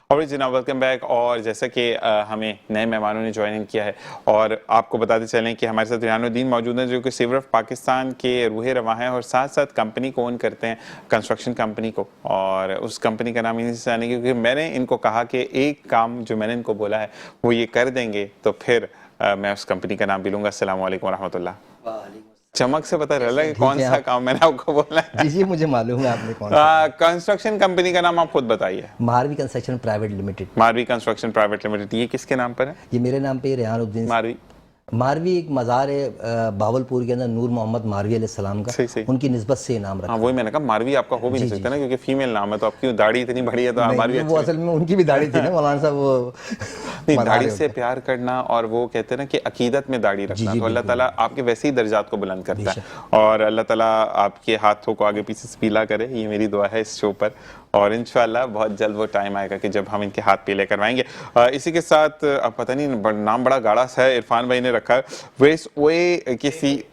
और जनाब welcome back. और जैसा कि हमें नए मेहमानों ने ज्वाइन किया है और आपको बताते चलें कि हमारे साथ रिहानुद्दीन मौजूद हैं जो कि सिर्फ पाकिस्तान के रूहे रवा हैं और साथ साथ कंपनी को ओन करते हैं, कंस्ट्रक्शन कंपनी को। और उस कंपनी का नाम इन्हीं से जाने क्योंकि मैंने इनको कहा कि एक काम जो मैंने इनको बोला है वो ये कर देंगे तो फिर मैं उस कंपनी का नाम भी लूँगा। अस्सलाम वालेकुम रहमतुल्लाह। चमक से पता चला कि कौन सा काम मैंने आपको बोला है। जी मुझे मालूम है आपने कौन सा कंस्ट्रक्शन कंपनी का नाम आप खुद बताइए। मारवी कंस्ट्रक्शन प्राइवेट लिमिटेड। मारवी कंस्ट्रक्शन प्राइवेट लिमिटेड, ये किसके नाम पर है? ये मेरे नाम पे रेहानुद्दीन मारवी। मारवी एक मज़ार है बावलपुर के अंदर, नूर मोहम्मद मारवी अलैहिस्सलाम का। सही। उनकी निस्बत से नाम रखा। हाँ वही मैंने कहा मारवी आपका हो भी नहीं सकता ना क्योंकि फीमेल नाम है, तो आपकी दाढ़ी इतनी बड़ी है तो मारवी वो असल में उनकी भी दाढ़ी थी ना मौलाना साहब, वो नहीं दाढ़ी से प्यार करना और वो कहते हैं ना कि अकीदत में दाढ़ी रखना, तो अल्लाह ताला आपके वैसे ही दर्जात को बुलंद करता है और अल्लाह ताला आपके हाथों को आगे पीछे से पीला करे, ये मेरी दुआ है इस शो पर। और इंशाल्लाह बहुत जल्द वो टाइम आएगा कि जब हम इनके हाथ पीले करवाएंगे। इसी के साथ अब पता नहीं नाम बड़ा गाढ़ा सा है, इरफान भाई ने रखा है वेस ओए किसी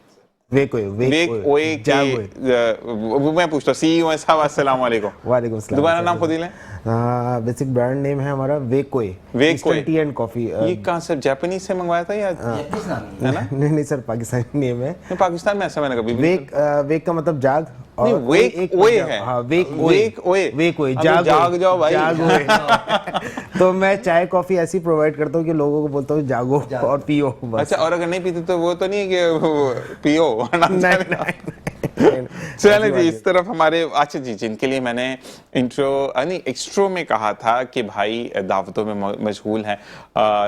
वेक ओए के मैं पूछता हूँ सीईओ है साहब, अस्सलाम वालेकुम। वालेकुम अस्सलाम। दोबारा नाम खुद ही लें। बेसिक ब्रांड नेम है हमारा वेकोए। वेकोए टी एंड कॉफी। ये कहाँ से, जापानीज से मंगवाया था या है ना? नहीं सर, पाकिस्तानी नेम है। पाकिस्तान में ऐसा मैंने कभी वेक का मतलब जाग और वेक ओए है। हाँ वेक ओए जाग जाओ भाई। जाग ओए। तो मैं चाय कॉफी ऐसी प्रोवाइड करता हूँ कि लोगों को बोलता हूँ जागो और पियो बस। अच्छा, और अगर नहीं पीते तो वो तो नहीं है कि पियो चले जी इस तरफ हमारे। अच्छा जी, जिनके लिए मैंने एक्स्ट्रो में कहा था कि भाई दावतों में मशगूल हैं,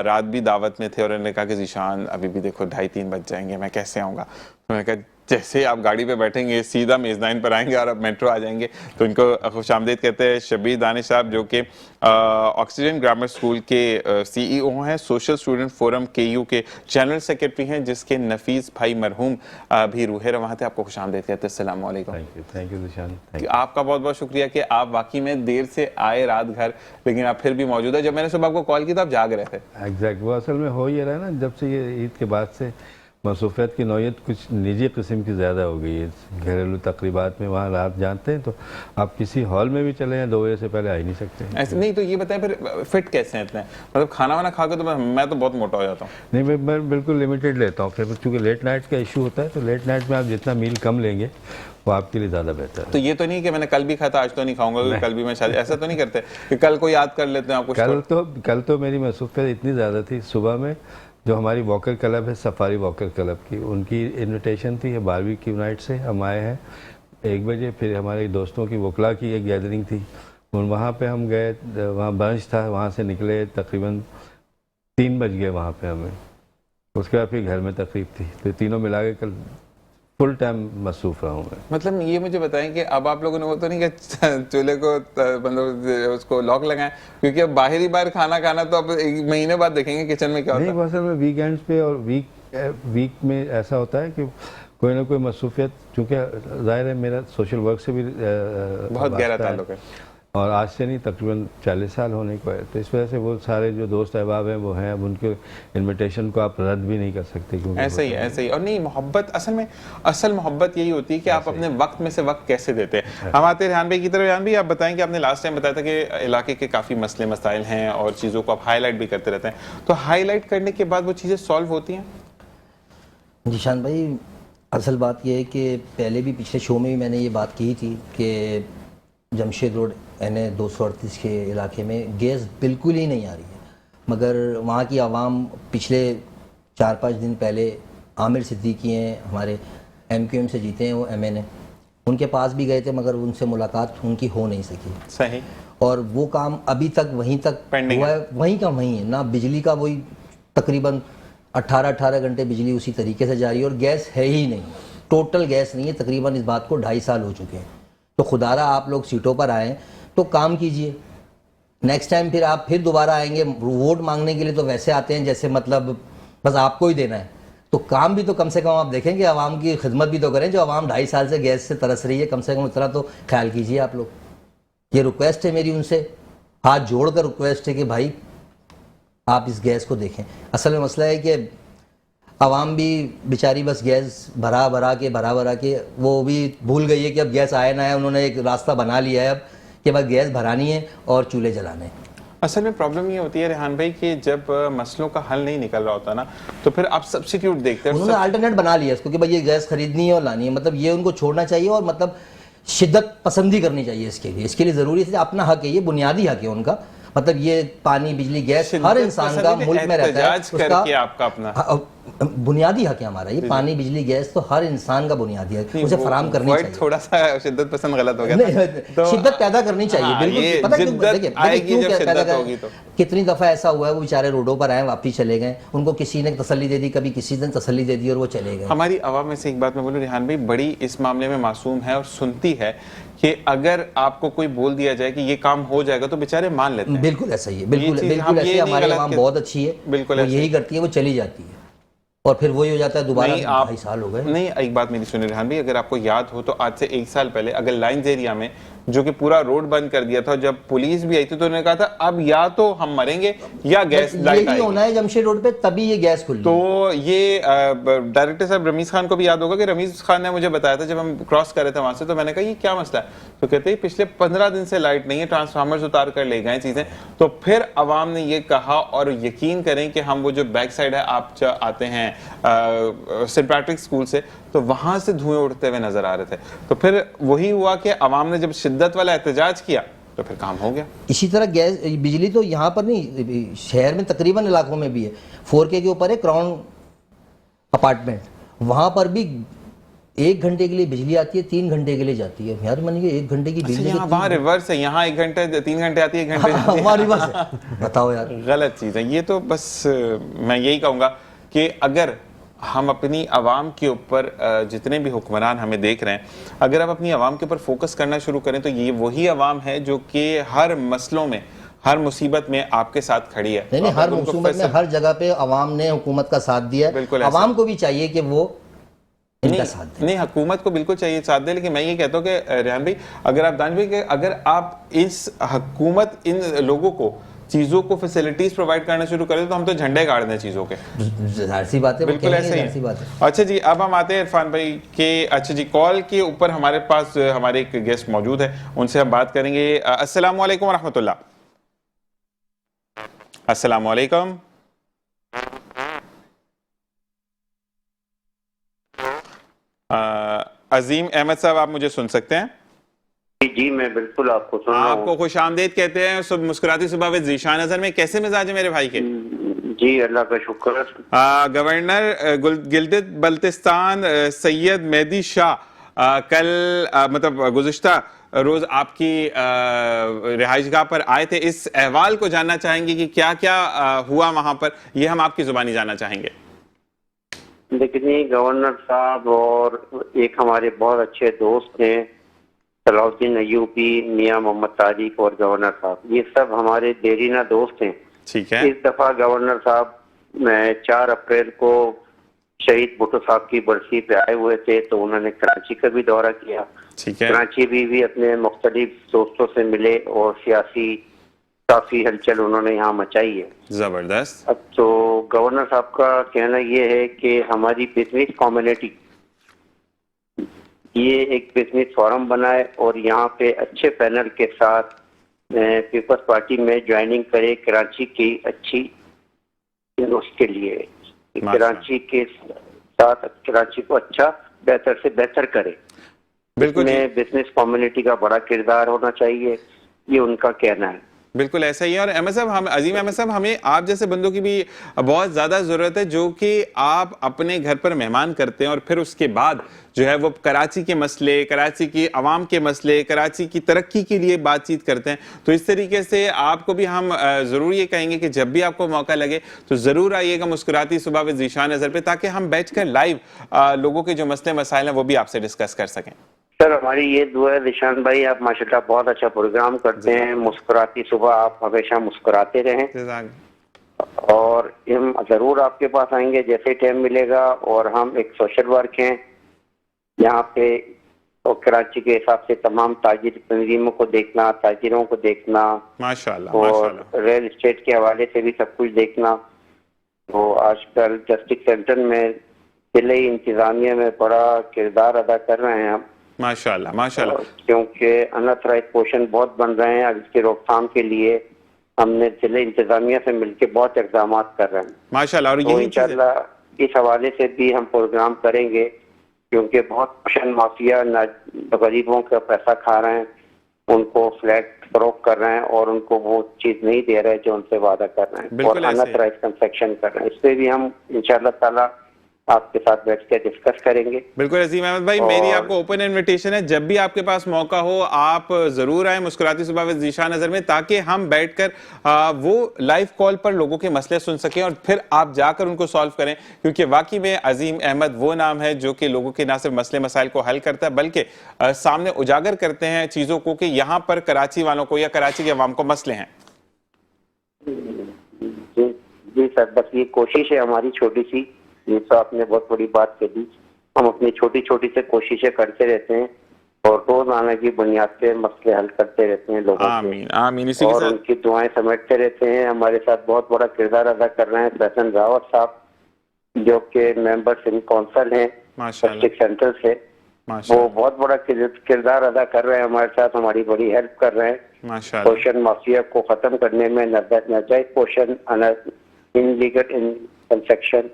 रात भी दावत में थे और उन्होंने कहा कि जीशान अभी भी देखो 2:30-3 बज जाएंगे, मैं कैसे आऊँगा? तो मैंने कहा जैसे आप गाड़ी पे बैठेंगे सीधा मेज़नाइन पर आएंगे और अब मेट्रो आ जाएंगे। तो इनको खुशामदीद कहते हैं शबीर दानिश साहब जो कि ऑक्सीजन ग्रामर स्कूल के सीईओ हैं, सोशल स्टूडेंट फोरम केयू के जनरल सेक्रेटरी हैं, जिसके नफीस भाई मरहूम भी रूहे रवां थे। आपको खुशामदीद कहते हैं। अस्सलाम वालेकुम। थैंक यू निशान। आपका बहुत बहुत शुक्रिया कि आप वाकई में देर से आए रात घर, लेकिन आप फिर भी मौजूद है। जब मैंने सुबह आपको कॉल किया तो आप जाग रहे थे। एग्जैक्ट, वो असल में हो ये रहा है ना, जब से ये ईद के बाद से मसरूफियत की नौयत कुछ निजी किस्म की ज़्यादा हो गई है। घरेलू तकरीबात में वहाँ रात जानते हैं तो आप किसी हॉल में भी चले हैं 2 बजे से पहले आ ही नहीं सकते। ऐसे नहीं तो ये बताएं फिर फिट कैसे हैं इतने, मतलब खाना वाना खा के तो मैं तो बहुत मोटा हो जाता हूँ। नहीं मैं बिल्कुल लिमिटेड लेता हूँ, फिर चूँकि लेट नाइट का इशू होता है तो लेट नाइट में आप जितना मील कम लेंगे वो आपके लिए ज़्यादा बेहतर है। तो ये तो नहीं कि मैंने कल भी खाया था आज तो नहीं खाऊंगा, कल भी मैं शायद ऐसा तो नहीं करते कि कल को याद कर लेते हैं आपको? कल तो मेरी मसरूफियत इतनी ज़्यादा थी। सुबह में जो हमारी वॉकर क्लब है, सफारी वॉकर क्लब की, उनकी इनविटेशन थी 12वीं नाइट से हम आए हैं 1 बजे। फिर हमारे दोस्तों की वकला की एक गैदरिंग थी, वहाँ पे हम गए, वहाँ ब्रंच था, वहाँ से निकले तकरीबन 3 बज गए वहाँ पे हमें। उसके बाद फिर घर में तकरीब थी, तो तीनों मिला के कल फुल टाइम मसरूफ रहा हूँ मैं। मतलब ये मुझे बताएं कि अब आप लोगों ने वो तो नहीं कि चूल्हे को मतलब उसको लॉक लगाएं, क्योंकि अब बाहर खाना खाना तो अब 1 महीने बाद देखेंगे किचन में क्या होता है। नहीं असल में वीकेंड्स पे और वीक में ऐसा होता है कि कोई ना कोई मसरूफियत, चूँकि ज़ाहिर है मेरा सोशल वर्क से भी बहुत गहरा ताल्लुक है और आज से नहीं तकरीबन 40 साल होने को है, तो इस वजह से वो सारे जो दोस्त अहबाब हैं वो हैं, अब उनके इनविटेशन को आप रद्द भी नहीं कर सकते क्योंकि ऐसे ही। और नहीं मोहब्बत असल मोहब्बत यही होती है कि आप अपने वक्त में से वक्त कैसे देते हैं। हम आते हैं रेहान भाई की तरफ। रेहान भाई आप बताएं कि आपने लास्ट टाइम बताया था कि इलाके के काफ़ी मसले मसाइल हैं और चीज़ों को आप हाईलाइट भी करते रहते हैं, तो हाईलाइट करने के बाद वो चीज़ें सॉल्व होती हैं? जीशान भाई असल बात यह है कि पहले भी पिछले शो में भी मैंने ये बात की थी कि जमशेद रोड NA 238 के इलाके में गैस बिल्कुल ही नहीं आ रही है, मगर वहाँ की आवाम पिछले 4-5 दिन पहले आमिर सिद्दीकी हैं, हमारे MQM से जीते हैं वो MNA, उनके पास भी गए थे मगर उनसे मुलाकात उनकी हो नहीं सकी। सही। और वो काम अभी तक वहीं तक हुआ है, वहीं का वहीं है ना। बिजली का वही तकरीबन 18 घंटे बिजली उसी तरीके से जारी है और गैस है ही नहीं, टोटल गैस नहीं है। तकरीबन इस बात को 2.5 साल हो चुके हैं। तो खुदारा आप लोग सीटों पर आए तो काम कीजिए। नेक्स्ट टाइम फिर आप फिर दोबारा आएंगे वोट मांगने के लिए तो वैसे आते हैं जैसे मतलब बस आपको ही देना है, तो काम भी तो कम से कम आप देखेंगे, आवाम की खिदमत भी तो करें। जो आवाम 2.5 साल से गैस से तरस रही है, कम से कम इतना तो ख्याल कीजिए आप लोग। ये रिक्वेस्ट है मेरी उनसे, हाथ जोड़कर रिक्वेस्ट है कि भाई आप इस गैस को देखें। असल में मसला है कि आवाम भी बेचारी बस गैस भरा के वो भी भूल गई है कि अब गैस आए ना है। उन्होंने एक रास्ता बना लिया है अब कि बस गैस भरानी है और चूल्हे जलाने हैं। असल में प्रॉब्लम ये होती है रेहान भाई कि जब मसलों का हल नहीं निकल रहा होता ना, तो फिर आप सब्स्टिट्यूट देखते हैं। उन्होंने अल्टरनेट बना लिया इसको कि भाई ये गैस खरीदनी है और लानी है, मतलब ये उनको छोड़ना चाहिए और मतलब शिद्दत पसंदी करनी चाहिए इसके लिए ज़रूरी है, अपना हक है, ये बुनियादी हक है उनका। मतलब ये पानी बिजली गैस हर इंसान का मुल्क में रहता है, उसका आपका अपना बुनियादी हक है हमारा। ये पानी बिजली गैस तो हर इंसान का बुनियादी हक, उसे फराहम करनी चाहिए। थोड़ा सा शिद्दत पसंद गलत हो गया तो शिद्दत पैदा करनी चाहिए, बिल्कुल। पता क्यों पैदा करें? कितनी दफा ऐसा हुआ है वो बेचारे रोडों पर आए वापिस चले गए, उनको किसी ने तसल्ली दे दी, कभी किसी ने तसल्ली दे दी और वो चले गए। हमारी आवाम में से एक बात मैं बोलूं रेहान भाई, बड़ी इस मामले में मासूम है और सुनती है कि अगर आपको कोई बोल दिया जाए कि ये काम हो जाएगा तो बेचारे मान लेते हैं। बिल्कुल ऐसा ही है, बिल्कुल ऐसे हमारी आवाम बहुत अच्छी है, बिल्कुल यही करती है, वो चली जाती है और फिर वही हो जाता है दोबारा। 2.5 साल हो गए। नहीं, एक बात मेरी सुनिए रेहान भाई, अगर आपको याद हो तो आज से 1 साल पहले अगर लाइंस एरिया में जो कि पूरा रोड बंद कर दिया था, जब पुलिस भी आई थी तो उन्होंने कहा था अब या तो हम मरेंगे या गैस लाइट यही होना है जमशेद रोड पे, तभी ये गैस खुली। तो ये डायरेक्टर साहब रमीज खान को भी याद होगा कि रमीज खान ने मुझे बताया था जब हम क्रॉस कर रहे थे वहां से, तो मैंने कहा ये क्या मसला है, तो कहते हैं पिछले 15 दिन से लाइट नहीं है, ट्रांसफार्मर्स उतार कर ले गए चीजें। तो फिर अवाम ने ये कहा, और यकीन करें कि हम वो जो बैक साइड है, आप आते हैं सेंट पैट्रिक स्कूल से, तो वहां से धुएं उड़ते हुए नजर आ रहे थे। तो फिर वही हुआ कि अवाम ने जब शिद्दत वाला एहतजाज किया तो फिर काम हो गया। इसी तरह गैस बिजली तो यहाँ पर नहीं, शहर में तकरीबन इलाकों में भी है। 4K के ऊपर है क्राउन अपार्टमेंट, वहां पर भी 1 घंटे के लिए बिजली आती है, 3 घंटे के लिए जाती है। यार मान लीजिए 1 घंटे की बिजली, वहाँ रिवर्स है, यहाँ 1 घंटे 3 घंटे आती है, 1 घंटे जाती है। वहाँ रिवर्स है। बताओ यार, गलत चीज है ये तो। बस मैं यही कहूंगा कि अगर हम अपनी आवाम के ऊपर, जितने भी हुक्मरान हमें देख रहे हैं, अगर आप अपनी आवाम के ऊपर फोकस करना शुरू करें तो ये वही आवाम है जो कि हर मसलों में, हर मुसीबत में आपके साथ खड़ी है। नहीं, हर मुसीबत में हर जगह पे आवाम ने हुकूमत का साथ दिया। बिल्कुल, आवाम को भी चाहिए कि वो इनका साथ दे। नहीं, हुकूमत को बिल्कुल चाहिए साथ दे, लेकिन मैं ये कहता हूँ कि रेहान भाई, अगर आप दानिश भाई, अगर आप इस हुकूमत इन लोगों को चीजों को फैसिलिटीज प्रोवाइड करना शुरू करें तो हम तो झंडे गाड़ दें चीजों के। सी बात है, बिल्कुल ऐसे ही बात है। अच्छा जी, अब हम आते हैं इरफान भाई के। अच्छा जी, कॉल के ऊपर हमारे पास हमारे एक गेस्ट मौजूद है, उनसे हम बात करेंगे। अस्सलाम वालेकुम रहमतुल्लाह। अस्सलाम वालेकुम। अजीम अहमद साहब, आप मुझे सुन सकते हैं? जी, मैं बिल्कुल आपको सुन रहा हूं। आपको खुश आमदेद कहते हैं मुस्कुराती सुबह विद ज़ीशान अज़हर में। कैसे मिजाज है मेरे भाई के? जी, अल्लाह का शुक्र। गवर्नर गिल्गित बल्तिस्तान सैयद मेहदी शाह कल मतलब गुज़िश्ता रोज आपकी रिहाइशगाह पर आए थे। इस अहवाल को जानना चाहेंगे कि क्या क्या हुआ वहां पर, ये हम आपकी जुबानी जानना चाहेंगे। देखिए, गवर्नर साहब और एक हमारे बहुत अच्छे दोस्त हैं सलाउद्दीन अय्यूबी, मियां मोहम्मद तारिक और गवर्नर साहब, ये सब हमारे देरीना दोस्त हैं। ठीक है। इस दफा गवर्नर साहब 4 अप्रैल को शहीद भुट्टो साहब की बरसी पे आए हुए थे, तो उन्होंने कराची का भी दौरा किया। ठीक है। कराची भी अपने मुख्तलिफ दोस्तों से मिले और सियासी काफी हलचल उन्होंने यहाँ मचाई है। जबरदस्त। अब तो गवर्नर साहब का कहना ये है कि हमारी बिजनेस कम्युनिटी ये एक बिजनेस फोरम बनाए और यहाँ पे अच्छे पैनल के साथ पीपल्स पार्टी में ज्वाइनिंग करे कराची की अच्छी उसके लिए, कराची के साथ कराची को अच्छा बेहतर से बेहतर करे। बिल्कुल, इसमें बिजनेस कम्युनिटी का बड़ा किरदार होना चाहिए, ये उनका कहना है। बिल्कुल ऐसा ही है। और अहमद साहब, हम अजीम अहमद साहब, हमें आप जैसे बंदों की भी बहुत ज़्यादा ज़रूरत है जो कि आप अपने घर पर मेहमान करते हैं और फिर उसके बाद जो है वो कराची के मसले, कराची की आवाम के मसले, कराची की तरक्की के लिए बातचीत करते हैं। तो इस तरीके से आपको भी हम ज़रूर ये कहेंगे कि जब भी आपको मौका लगे तो ज़रूर आइएगा मुस्कुराती सुबह विद ज़ीशान अज़हर पे, ताकि हम बैठकर लाइव लोगों के जो मसले मसाइल हैं वो भी आपसे डिस्कस कर सकें। सर, हमारी ये दुआ है ज़ीशान भाई, आप माशाल्लाह बहुत अच्छा प्रोग्राम करते हैं। मुस्कुराती सुबह, आप हमेशा मुस्कुराते रहें और हम जरूर आपके पास आएंगे जैसे टाइम मिलेगा। और हम एक सोशल वर्क हैं यहाँ पे, और कराची के हिसाब से तमाम ताजिर तंजीमों को देखना, ताजिरों को देखना, माशाल्लाह, और रियल एस्टेट के हवाले से भी सब कुछ देखना। तो आजकल जस्टिस सेंटर में जिले इंतजामिया में बड़ा किरदार अदा कर रहे हैं हम, माशाल्लाह माशाल्लाह, क्योंकि अनअथराइज्ड पोषण बहुत बन रहे हैं। अब इसकी रोकथाम के लिए हमने जिले इंतजामिया से मिलकर बहुत इकदाम कर रहे हैं। माशाल्लाह। और तो यही चीज़ है। इंशाल्लाह इस हवाले से भी हम प्रोग्राम करेंगे, क्योंकि बहुत पोषण माफिया गरीबों का पैसा खा रहे हैं, उनको फ्लैट फरोख्त कर रहे हैं और उनको वो चीज नहीं दे रहे जो उनसे वादा कर रहे हैं, और अनऑथराइज्ड कंस्ट्रक्शन कर रहे हैं। इस पे भी हम इंशाल्लाह ताला आपके साथ बैठ के डिस्कस करेंगे। बिल्कुल अजीम अहमद भाई, मेरी आपको ओपन इनविटेशन है, जब भी आपके पास मौका हो आप जरूर आए मुस्कुराती सुबह विद ज़ीशान अज़हर में, ताकि हम बैठकर वो लाइव कॉल पर लोगों के मसले सुन सकें और फिर आप जाकर उनको सॉल्व करें, क्योंकि वाकई में अजीम अहमद वो नाम है जो कि लोगों के ना सिर्फ मसले मसाइल को हल करता है बल्कि सामने उजागर करते हैं चीज़ों को कि यहाँ पर कराची वालों को या कराची के अवाम को मसले हैं। जी सर, बस ये कोशिश है हमारी छोटी सी, ये तो आपने बहुत बड़ी बात कह दी। हम अपनी छोटी छोटी से कोशिशें करते रहते हैं और रोजाना की बुनियाद पे मसले हल करते रहते हैं लोगों आमीन आमीन। इसी के और साथ उनकी दुआएं समेटते रहते हैं। हमारे साथ बहुत बड़ा किरदार अदा कर रहे हैं फैशन रावत साहब, जो कि मेंबर सिंध काउंसिल हैं डिस्ट्रिक्ट सेंटर से। वो बहुत बड़ा किरदार अदा कर रहे हैं हमारे साथ, हमारी बड़ी हेल्प कर रहे हैं माशाल्लाह। पोषण माफिया को खत्म करने में, नाजायज पोषण, इनलीगल कंस्ट्रक्शन,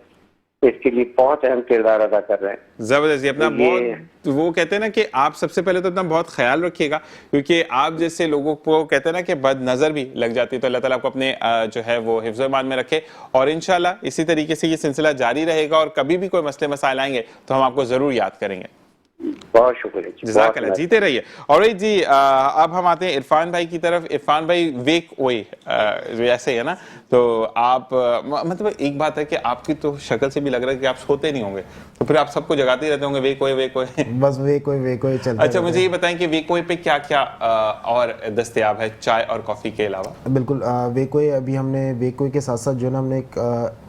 इसके लिए बहुत अहम किरदार अदा कर रहे हैं। जबरदस्त। अपना बहुत वो कहते हैं ना कि आप सबसे पहले तो अपना बहुत ख्याल रखिएगा, क्योंकि आप जैसे लोगों को कहते हैं ना कि बद नजर भी लग जाती है, तो अल्लाह ताला आपको अपने जो है वो हिफ्ज़ ईमान में रखे और इंशाल्लाह इसी तरीके से ये सिलसिला जारी रहेगा और कभी भी कोई मसले मसाइल आएंगे तो हम आपको जरूर याद करेंगे। बहुत शुक्रिया, जज़ाकल्लाह, जीते रहिए। और जी अब हम आते हैं इरफान भाई की तरफ। इरफान भाई वेक ओए ऐसे है ना, तो आप मतलब एक बात है कि आपकी तो शक्ल से भी लग रहा है कि आप सोते नहीं होंगे, तो फिर आप सबको जगाते ही रहते होंगे वेक ओए बस वेक ओए चलता। अच्छा, मुझे ये बताएं कि वेक ओए पे क्या क्या और दस्तयाब है चाय और कॉफी के अलावा? बिल्कुल, वेक ओए अभी हमने वेक ओए के साथ साथ जो है ना हमने एक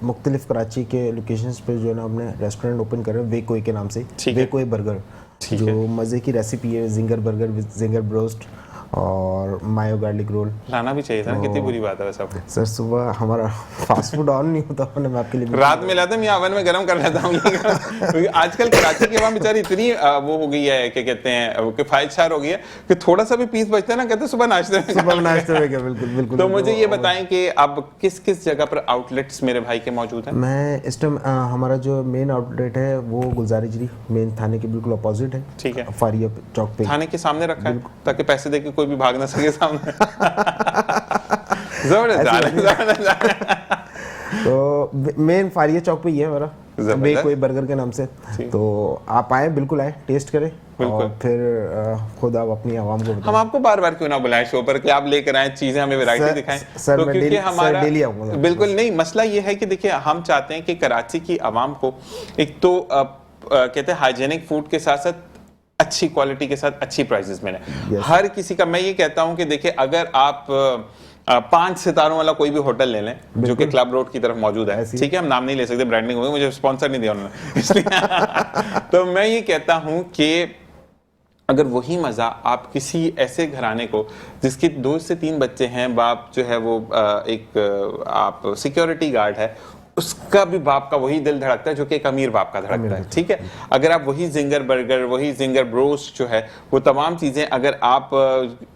मुख्तलिफ कराची के लोकेशंस पे जो है ना हमने रेस्टोरेंट ओपन कर रहे हैं वेक ओए के नाम से, वेक ओए बर्गर, जो मज़े की रेसिपी है, ginger burger with ginger broast और मायो गार्लिक रोल। लाना भी चाहिए था ना, कितनी बुरी बात है वैसे आपको। सर सुबह हमारा फास्ट फूड ऑन नहीं होता, मैं आपके लिए रात में लाते मैं ओवन में गर्म कर लेता हूँ क्योंकि आजकल कराची की आवाम बेचारी इतनी वो हो गई है, क्या कहते हैं, किफायतशार हो गई है कि थोड़ा सा भी पीस बचता है ना, कहते हैं सुबह नाश्ते में क्या। बिल्कुल बिल्कुल। तो मुझे ये बताएं कि अब किस किस जगह पर आउटलेट्स मेरे भाई के मौजूद हैं? मैं इस टाइम हमारा जो मेन आउटलेट है वो गुलजारिजरी मेन थाने के बिल्कुल अपोजिट है। ठीक है, फारिया चौक पे थाने के सामने रखा है ताकि पैसे दे के कोई भी भाग ना सके सामने। जबरदस्त। तो मेन फारिया चौक पे ही है हमारा, वेक ओए बर्गर के नाम से। तो आप आए, बिल्कुल आए, टेस्ट करें और फिर खुद आप अपनी आवाम को बताएं। हम आपको बार बार क्यों ना बुलाएं शो पर कि आप लेकर आए चीजें, हमें वैरायटी दिखाएं। सर तो मैं क्योंकि हमारा डेली आऊंगा। बिल्कुल नहीं, मसला ये है कि देखिए हम चाहते हैं कि कराची की आवाम को एक तो कहते हैं हाइजेनिक फूड के साथ साथ अच्छी क्वालिटी के साथ अच्छी प्राइसेस मिले। हर किसी का मैं ये कहता हूं कि देखिए अगर आप 5 सितारों वाला कोई भी होटल ले लें जो कि क्लब रोड की तरफ मौजूद है, ठीक है, हम नाम नहीं ले सकते, ब्रांडिंग होगी, मुझे स्पॉन्सर नहीं दिया उन्होंने इसलिए तो मैं ये कहता हूं कि अगर वही मज़ा आप किसी ऐसे घराने को जिसके 2 से 3 बच्चे हैं, बाप जो है वो एक आप सिक्योरिटी गार्ड है, उसका भी बाप का वही दिल धड़कता है जो कि एक अमीर बाप का धड़कता है, ठीक है। अगर आप वही जिंगर बर्गर, वही जिंगर ब्रोस्ट जो है, वो तमाम चीज़ें अगर आप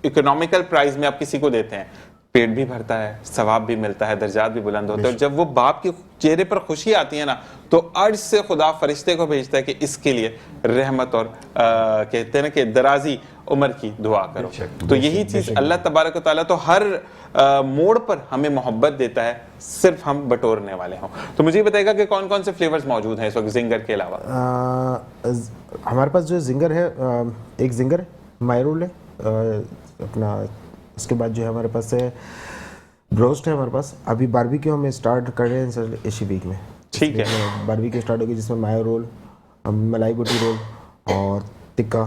इकोनॉमिकल प्राइस में आप किसी को देते हैं, पेट भी भरता है, सवाब भी मिलता है, दर्जात भी बुलंद होते हैं। और जब वो बाप के चेहरे पर खुशी आती है ना, तो अर्श से खुदा फरिश्ते को भेजता है कि इसके लिए रहमत और कहते हैं ना कि दराजी उम्र की दुआ करो। तो यही चीज़ अल्लाह तबारक व तआला तो हर मोड़ पर हमें मोहब्बत देता है, सिर्फ हम बटोरने वाले हों। तो मुझे बताएगा कि कौन कौन से फ्लेवर्स मौजूद हैं इस वक्त जिंगर के अलावा? हमारे पास जो जिंगर है, एक जिंगर माय रोल है अपना, उसके बाद जो है हमारे पास है ब्रोस्ट है हमारे पास। अभी बारबेक्यू हम स्टार्ट कर रहे हैं सर इसी वीक में, ठीक है। बारबेक्यू स्टार्ट होगी जिसमें मायो रोल, मलाई बोटी रोल और टिक्का,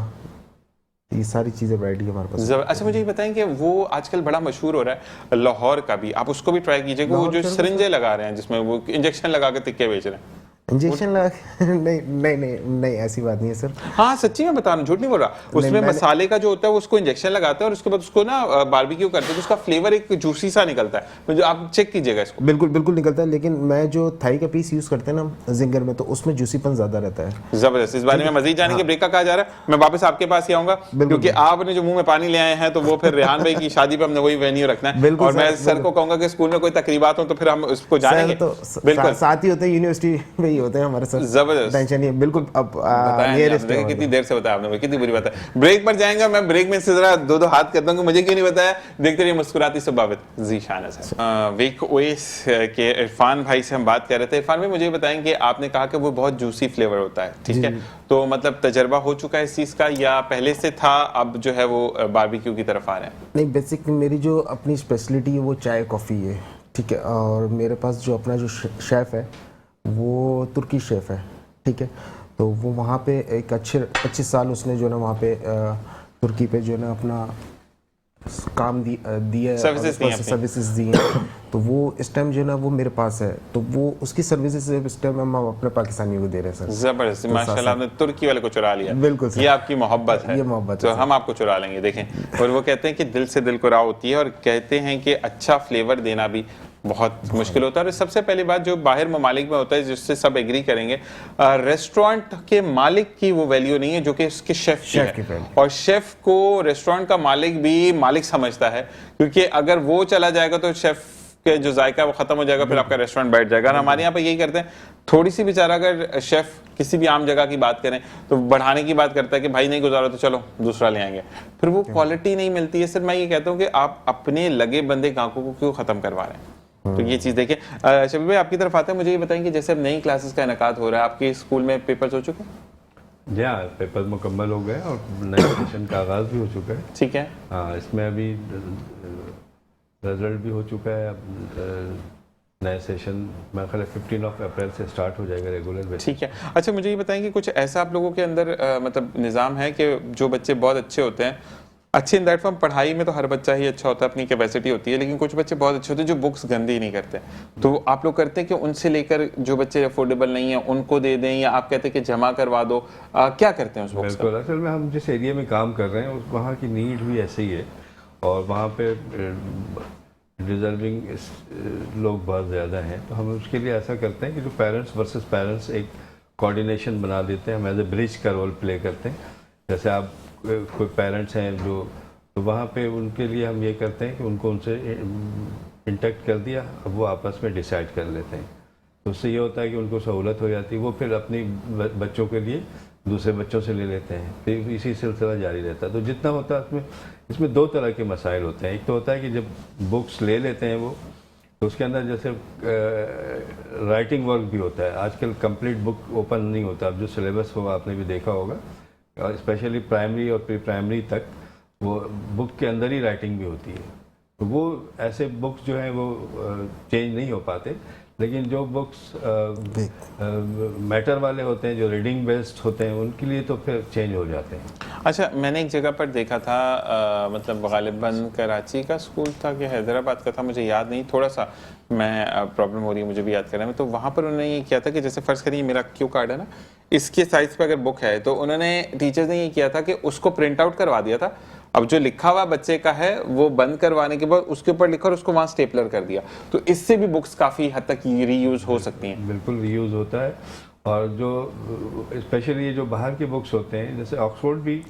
ये सारी चीज़ें वैरायटी हमारे पास। अच्छा, मुझे ये बताएं कि वो आजकल बड़ा मशहूर हो रहा है लाहौर का भी, आप उसको भी ट्राई कीजिएगा, वो जो सरिंजे लगा रहे हैं जिसमें वो इंजेक्शन लगा के टिक्के बेच रहे हैं। इंजेक्शन लगा नहीं ऐसी बात नहीं है सर। हाँ सच्ची में बता रहा हूँ, झूठ नहीं बोल रहा। उसमें मसाले का जो होता है उसको इंजेक्शन लगाते हैं और उसके बाद उसको ना बारबेक्यू करते हैं तो उसका फ्लेवर एक जूसी सा निकलता है। तो जो आप चेक कीजिएगा इसको। बिल्कुल निकलता है, लेकिन मैं जो थाई का पीस यूज करते हैं ना जिंगर में, तो उसमें जूसीपन ज्यादा रहता है। जबरदस्त। इस बारे में मजीद जाने के ब्रेक का कहा जा रहा है। मैं वापस आपके पास ही आऊंगा क्योंकि आपने जो मुंह में पानी ले आए हैं तो वो फिर रेहान भाई की शादी पे हमने वही वेन्यू रखना है। और मैं सर को कहूंगा कि स्कूल में कोई तकरीबात हो तो फिर हम उसको जानेंगे। बिल्कुल साथ ही होते हैं, यूनिवर्सिटी में ही होते हैं हमारे सर। जबरदस्त, टेंशन नहीं है। बिल्कुल। अब कितनी देर से बताया आपने, कितनी बुरी बात है। ब्रेक पर जाएंगे, मैं ब्रेक में से जरा दो हाथ करता हूँ, मुझे क्यों नहीं बताया। देखते रहिए मुस्कुराती सुबह with Zeeshan Azhar. Wake OS के इरफान भाई से हम बात कर रहे थे। इरफान भाई मुझे बताएंगे, आपने कहा कि वो बहुत जूसी फ्लेवर होता है, ठीक है, तो मतलब तजर्बा हो चुका है इस चीज का या पहले से था, अब जो है वो बारबेक्यू की तरफ आ रहे हैं? नहीं, बेसिक मेरी जो अपनी स्पेशलिटी है वो चाय कॉफ़ी है, ठीक है। और मेरे पास जो अपना जो शेफ़ है वो तुर्की शेफ़ है, ठीक है। तो वो वहाँ पे एक अच्छे 25 साल उसने जो ना वहाँ पे तुर्की पे जो ना अपना काम दिया सर्विसेज दी हैं। तो वो इस टाइम जो ना वो मेरे पास है, तो वो उसकी सर्विसेज इस टाइम हम अपने पाकिस्तानियों को दे रहे हैं सर। जबरदस्त, माशाल्लाह, आपने तुर्की वाले को चुरा लिया। बिल्कुल सर, ये आपकी मोहब्बत है, ये मोहब्बत तो है हम आपको चुरा लेंगे। देखें, और वो कहते हैं कि दिल से दिल को राह होती है और कहते हैं कि अच्छा फ्लेवर देना भी बहुत मुश्किल होता है। और सबसे पहली बात जो बाहर ममालिक में होता है, जिससे सब एग्री करेंगे, रेस्टोरेंट के मालिक की वो वैल्यू नहीं है जो कि उसके शेफ की है। और शेफ को रेस्टोरेंट का मालिक भी मालिक समझता है, क्योंकि अगर वो चला जाएगा तो शेफ के जो जायका वो खत्म हो जाएगा, फिर आपका रेस्टोरेंट बैठ जाएगा। और हमारे यहाँ पे यही करते हैं, थोड़ी सी बेचारा अगर शेफ किसी भी आम जगह की बात करें तो बढ़ाने की बात करता है कि भाई नहीं गुजारा तो चलो दूसरा ले आएंगे, फिर वो क्वालिटी नहीं मिलती है। सर मैं ये कहता हूँ कि आप अपने लगे बंदे गाहकों को क्यों खत्म करवा रहे हैं? तो ये चीज देखिए। शबीर भाई आपकी तरफ आते हैं, मुझे ये बताएंगे जैसे अब नई क्लासेस का इनेकाद हो रहा है, आपके स्कूल में पेपर्स हो चुके हैं? जी हाँ, पेपर मुकम्मल हो गए और नए सेशन का आगाज़ भी हो चुका है। ठीक है। हाँ, इसमें अभी रिजल्ट भी हो चुका है। अब नए सेशन मेरे ख्याल 15 अप्रैल से स्टार्ट हो जाएगा रेगुलर बेसिस। ठीक है। अच्छा मुझे ये बताएंगे कुछ ऐसा आप लोगों के अंदर मतलब निज़ाम है कि जो बच्चे बहुत अच्छे होते हैं, अच्छे इन दैट फॉर्म, पढ़ाई में तो हर बच्चा ही अच्छा होता है, अपनी कैपेसिटी होती है, लेकिन कुछ बच्चे बहुत अच्छे होते हैं जो बुक्स गंदी नहीं करते, तो आप लोग करते हैं कि उनसे लेकर जो बच्चे अफोर्डेबल नहीं है उनको दे दें, या आप कहते हैं कि जमा करवा दो, क्या करते हैं उस बुक्स का? बिल्कुल, असल में हम जिस एरिया में काम कर रहे हैं वहाँ की नीड भी ऐसे ही है और वहाँ पे डिजर्विंग लोग बहुत ज़्यादा हैं, तो हम उसके लिए ऐसा करते हैं कि जो पेरेंट्स वर्सेस पेरेंट्स एक कोऑर्डिनेशन बना देते हैं, हम एज ए ब्रिज का रोल प्ले करते हैं। जैसे आप कोई पेरेंट्स हैं जो, तो वहाँ पे उनके लिए हम ये करते हैं कि उनको उनसे इंटैक्ट कर दिया, अब वो आपस में डिसाइड कर लेते हैं, तो उससे ये होता है कि उनको सहूलत हो जाती है, वो फिर अपनी बच्चों के लिए दूसरे बच्चों से ले लेते हैं, फिर इसी सिलसिला जारी रहता है। तो जितना होता है इसमें दो तरह के मसाइल होते हैं। एक तो होता है कि जब बुक्स ले लेते हैं वो, तो उसके अंदर जैसे राइटिंग वर्क भी होता है। आजकल कंप्लीट बुक ओपन नहीं होता, अब जो सिलेबस होगा आपने भी देखा होगा, और स्पेशली प्राइमरी और प्री प्राइमरी तक वो बुक के अंदर ही राइटिंग भी होती है, तो वो ऐसे बुक्स जो हैं वो चेंज नहीं हो पाते। लेकिन जो बुक्स मैटर वाले होते हैं, जो रीडिंग बेस्ड होते हैं, उनके लिए तो फिर चेंज हो जाते हैं। अच्छा, मैंने एक जगह पर देखा था, मतलब गालिबन कराची का स्कूल था कि हैदराबाद का था, मुझे याद नहीं, थोड़ा सा मैं प्रॉब्लम हो रही है मुझे भी याद करने में। तो वहाँ पर उन्होंने ये किया था कि जैसे फ़र्ज़ करिए मेरा क्यू कार्ड है ना, इसके साइज़ पे अगर बुक है, तो उन्होंने टीचर्स ने ये किया था कि उसको प्रिंट आउट करवा दिया था। अब जो लिखा हुआ बच्चे का है वो बंद करवाने के बाद उसके ऊपर लिखा और उसको वहाँ स्टेपलर कर दिया, तो इससे भी बुक्स काफ़ी हद तक रीयूज़ हो सकती हैं। बिल्कुल रीयूज़ होता है, और जो स्पेशली ये जो बाहर के बुक्स होते हैं, जैसे ऑक्सफोर्ड भी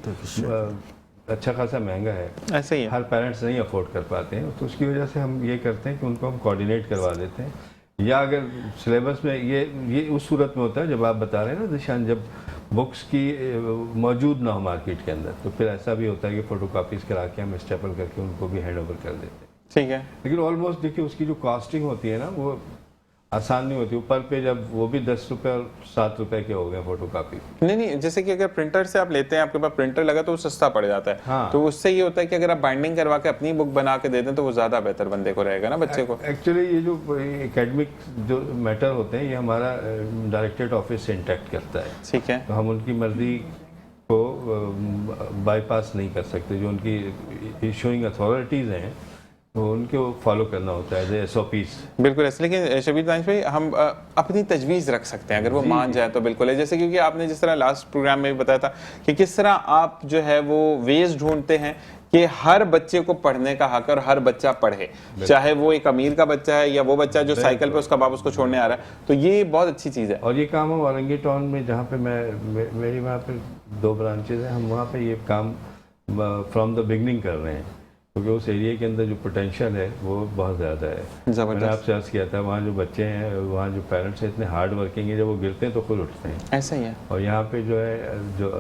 अच्छा खासा महंगा है, ऐसे ही है। हर पेरेंट्स नहीं अफोर्ड कर पाते हैं, तो उसकी वजह से हम ये करते हैं कि उनको हम कोऑर्डिनेट करवा देते हैं। या अगर सिलेबस में ये उस सूरत में होता है जब आप बता रहे हैं ना ज़ीशान, जब बुक्स की मौजूद ना हो मार्केट के अंदर, तो फिर ऐसा भी होता है कि फ़ोटो कापीज़ करा के हम स्टेपल करके उनको भी हैंड ओवर कर देते हैं। ठीक है। लेकिन ऑलमोस्ट देखिए उसकी जो कॉस्टिंग होती है ना, वो आसान नहीं होती। ऊपर पे जब वो भी 10 रुपये और 7 रुपये के हो गए फोटो कापी। नहीं, जैसे कि अगर प्रिंटर से आप लेते हैं, आपके पास प्रिंटर लगा तो वो सस्ता पड़ जाता है। हाँ। तो उससे ये होता है कि अगर आप बाइंडिंग करवा के अपनी बुक बना के दे दें तो वो ज़्यादा बेहतर बंदे को रहेगा ना, बच्चे को। एक्चुअली ये जो एकेडमिक जो मैटर होते हैं, ये हमारा डायरेक्टरेट ऑफिस से इंटैक्ट करता है। ठीक है। तो हम उनकी मर्जी को बाईपास नहीं कर सकते। जो उनकी इशूइंग अथॉरिटीज़ हैं तो उनको फॉलो करना होता है SOPs। बिल्कुल ऐसे। लेकिन शबीर दानिश भाई, हम अपनी तजवीज़ रख सकते हैं अगर वो मान जाए तो बिल्कुल है। जैसे क्योंकि आपने जिस तरह लास्ट प्रोग्राम में भी बताया था कि किस तरह आप जो है वो वेज ढूंढते हैं कि हर बच्चे को पढ़ने का हक और हर बच्चा पढ़े, चाहे वो एक अमीर का बच्चा है या वो बच्चा जो साइकिल पे उसका बाप उसको छोड़ने आ रहा है। तो ये बहुत अच्छी चीज़ है। और ये काम हम औरंगी टाउन में, जहाँ पे मेरी वहाँ पे 2 ब्रांचेज हैं, हम वहाँ पे ये काम फ्रॉम द बिगनिंग कर रहे हैं, क्योंकि उस एरिया के अंदर जो पोटेंशियल है वो बहुत ज़्यादा है। मैंने आपसे अर्ज़ किया था, वहाँ जो बच्चे हैं, वहाँ जो पेरेंट्स हैं, इतने हार्ड वर्किंग है, जब वो गिरते हैं तो खुद उठते हैं। ऐसा ही है। और यहाँ पे जो है, जो